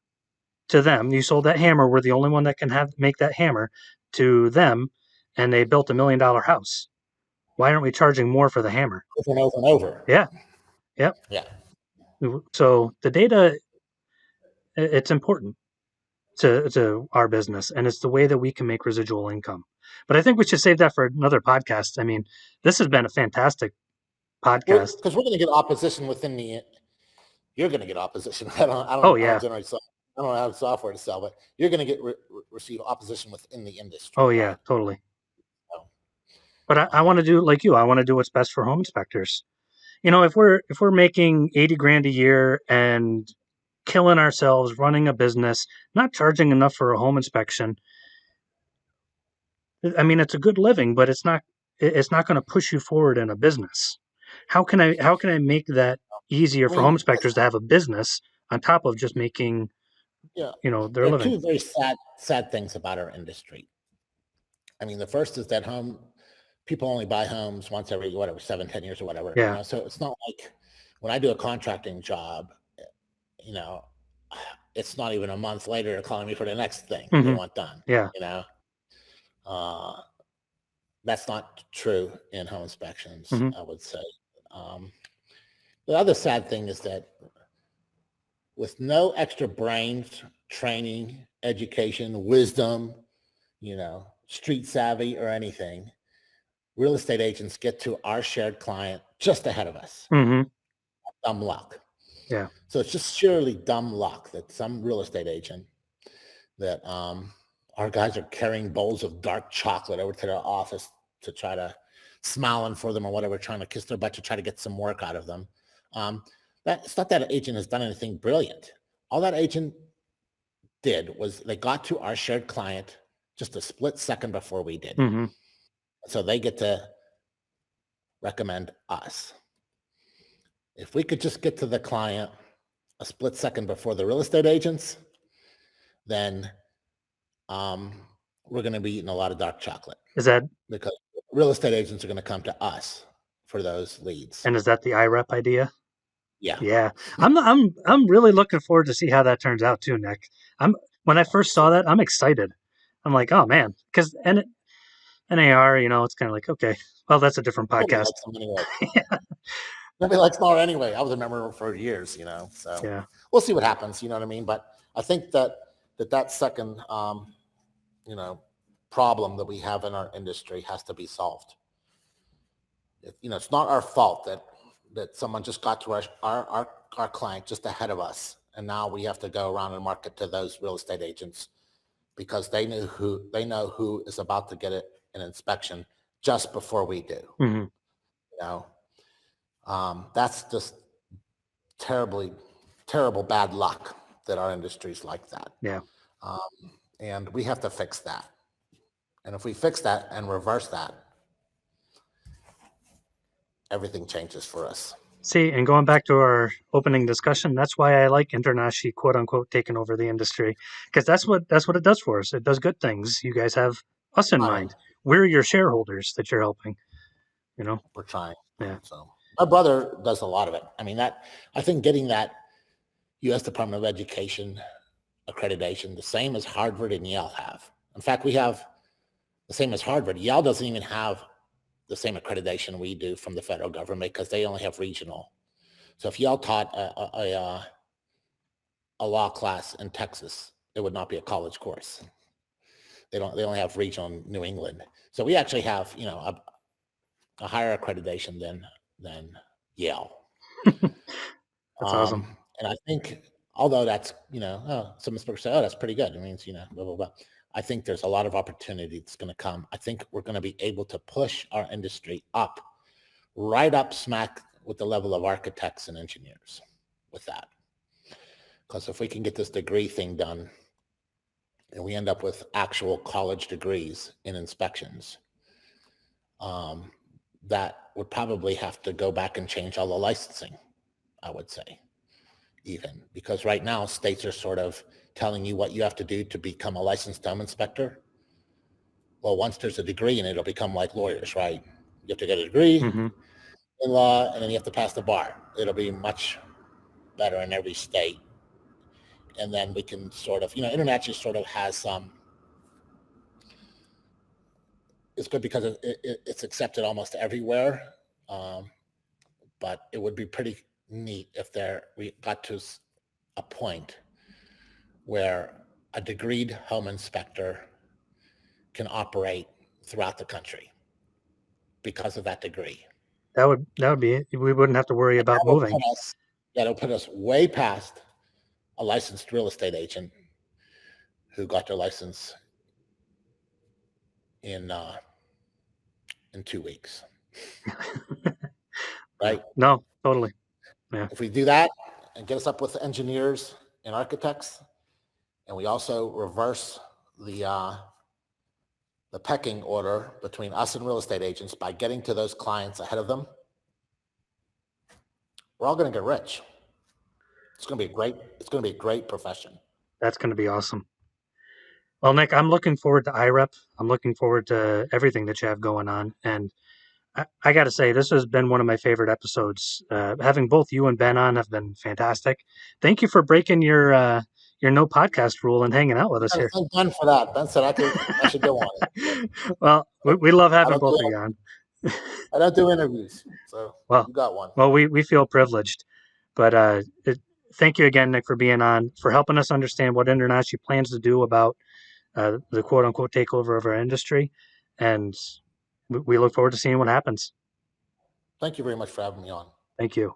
to them. You sold that hammer. We're the only one that can make that hammer to them, and they built $1 million house. Why aren't we charging more for the hammer? Over and over and over. Yeah. Yep. Yeah. So the data, it's important to our business, and it's the way that we can make residual income. But I think we should save that for another podcast. I mean, this has been a fantastic podcast. Because we're going to get opposition within the. You're going to get opposition. I don't. Oh yeah. I don't have software to sell, but you're going to get receive opposition within the industry. Oh yeah, totally. But I want to do like you. I want to do what's best for home inspectors. You know, if we're making 80 grand a year and killing ourselves running a business, not charging enough for a home inspection, I mean, it's a good living, but it's not going to push you forward in a business. How can I make that easier for home inspectors to have a business on top of just making, their living? There are two very sad things about our industry. I mean, the first is that people only buy homes once every 7-10 years or whatever. Yeah. So it's not like when I do a contracting job, it's not even a month later they're calling me for the next thing they want done. Yeah. That's not true in home inspections, I would say. The other sad thing is that with no extra brains, training, education, wisdom, street savvy or anything, real estate agents get to our shared client just ahead of us. Dumb luck. Yeah. So it's just surely dumb luck that some real estate agent that our guys are carrying bowls of dark chocolate over to their office to try to smiling for them or whatever, trying to kiss their butt to try to get some work out of them. It's not that agent has done anything brilliant. All that agent did was they got to our shared client just a split second before we did. So they get to recommend us. If we could just get to the client a split second before the real estate agents, then we're going to be eating a lot of dark chocolate. Is that because real estate agents are going to come to us for those leads? And is that the IREP idea? Yeah. Yeah. I'm really looking forward to see how that turns out too, Nick. When I first saw that, I'm excited. I'm like, oh man, because NAR, it's kind of like, okay, well, that's a different podcast. Nobody likes NAR anyway. I was a member for years, so yeah. We'll see what happens. You know what I mean? But I think that second, problem that we have in our industry has to be solved. It's not our fault that someone just got to our client just ahead of us, and now we have to go around and market to those real estate agents because they know who is about to get an inspection just before we do. That's just terrible bad luck that our industry is like that. Yeah. And we have to fix that. And if we fix that and reverse that, everything changes for us. See, and going back to our opening discussion, that's why I like InterNACHI, quote unquote, taking over the industry, because that's what it does for us. It does good things. You guys have us in mind. We're your shareholders that you're helping. We're trying. Yeah. So my brother does a lot of it. I mean, I think getting that U.S. Department of Education accreditation, the same as Harvard and Yale have. In fact, we have the same as Harvard. Yale doesn't even have the same accreditation we do from the federal government because they only have regional. So if Yale taught a law class in Texas, it would not be a college course. They only have regional in New England. So we actually have, a higher accreditation than Yale. That's awesome. And I think Although that's, some people say, oh, that's pretty good. It means, blah, blah, blah. I think there's a lot of opportunity that's going to come. I think we're going to be able to push our industry up, right up smack with the level of architects and engineers with that. Because if we can get this degree thing done and we end up with actual college degrees in inspections, that would probably have to go back and change all the licensing, I would say, even. Because right now, states are sort of telling you what you have to do to become a licensed home inspector. Well, once there's a degree in it, it'll become like lawyers, right? You have to get a degree in law, and then you have to pass the bar. It'll be much better in every state. And then we can sort of, InterNACHI sort of has some, it's good because it's accepted almost everywhere. But it would be pretty neat if we got to a point where a degreed home inspector can operate throughout the country because of that degree. That would be it. We wouldn't have to worry about moving. That'll put us way past a licensed real estate agent who got their license in 2 weeks. Right? No, totally. Yeah. If we do that and get us up with engineers and architects, and we also reverse the pecking order between us and real estate agents by getting to those clients ahead of them, we're all going to get rich. It's going to be a great profession. That's going to be awesome. Well, Nick, I'm looking forward to IREP. I'm looking forward to everything that you have going on. And I got to say, this has been one of my favorite episodes. Having both you and Ben on have been fantastic. Thank you for breaking your no podcast rule and hanging out with us here. Thank Ben for that. Ben said I should go on it. Well, we love having both of you on. I don't do interviews, so you got one. Well, we feel privileged. But thank you again, Nick, for being on, for helping us understand what InterNACHI plans to do about the quote-unquote takeover of our industry. And we look forward to seeing what happens. Thank you very much for having me on. Thank you.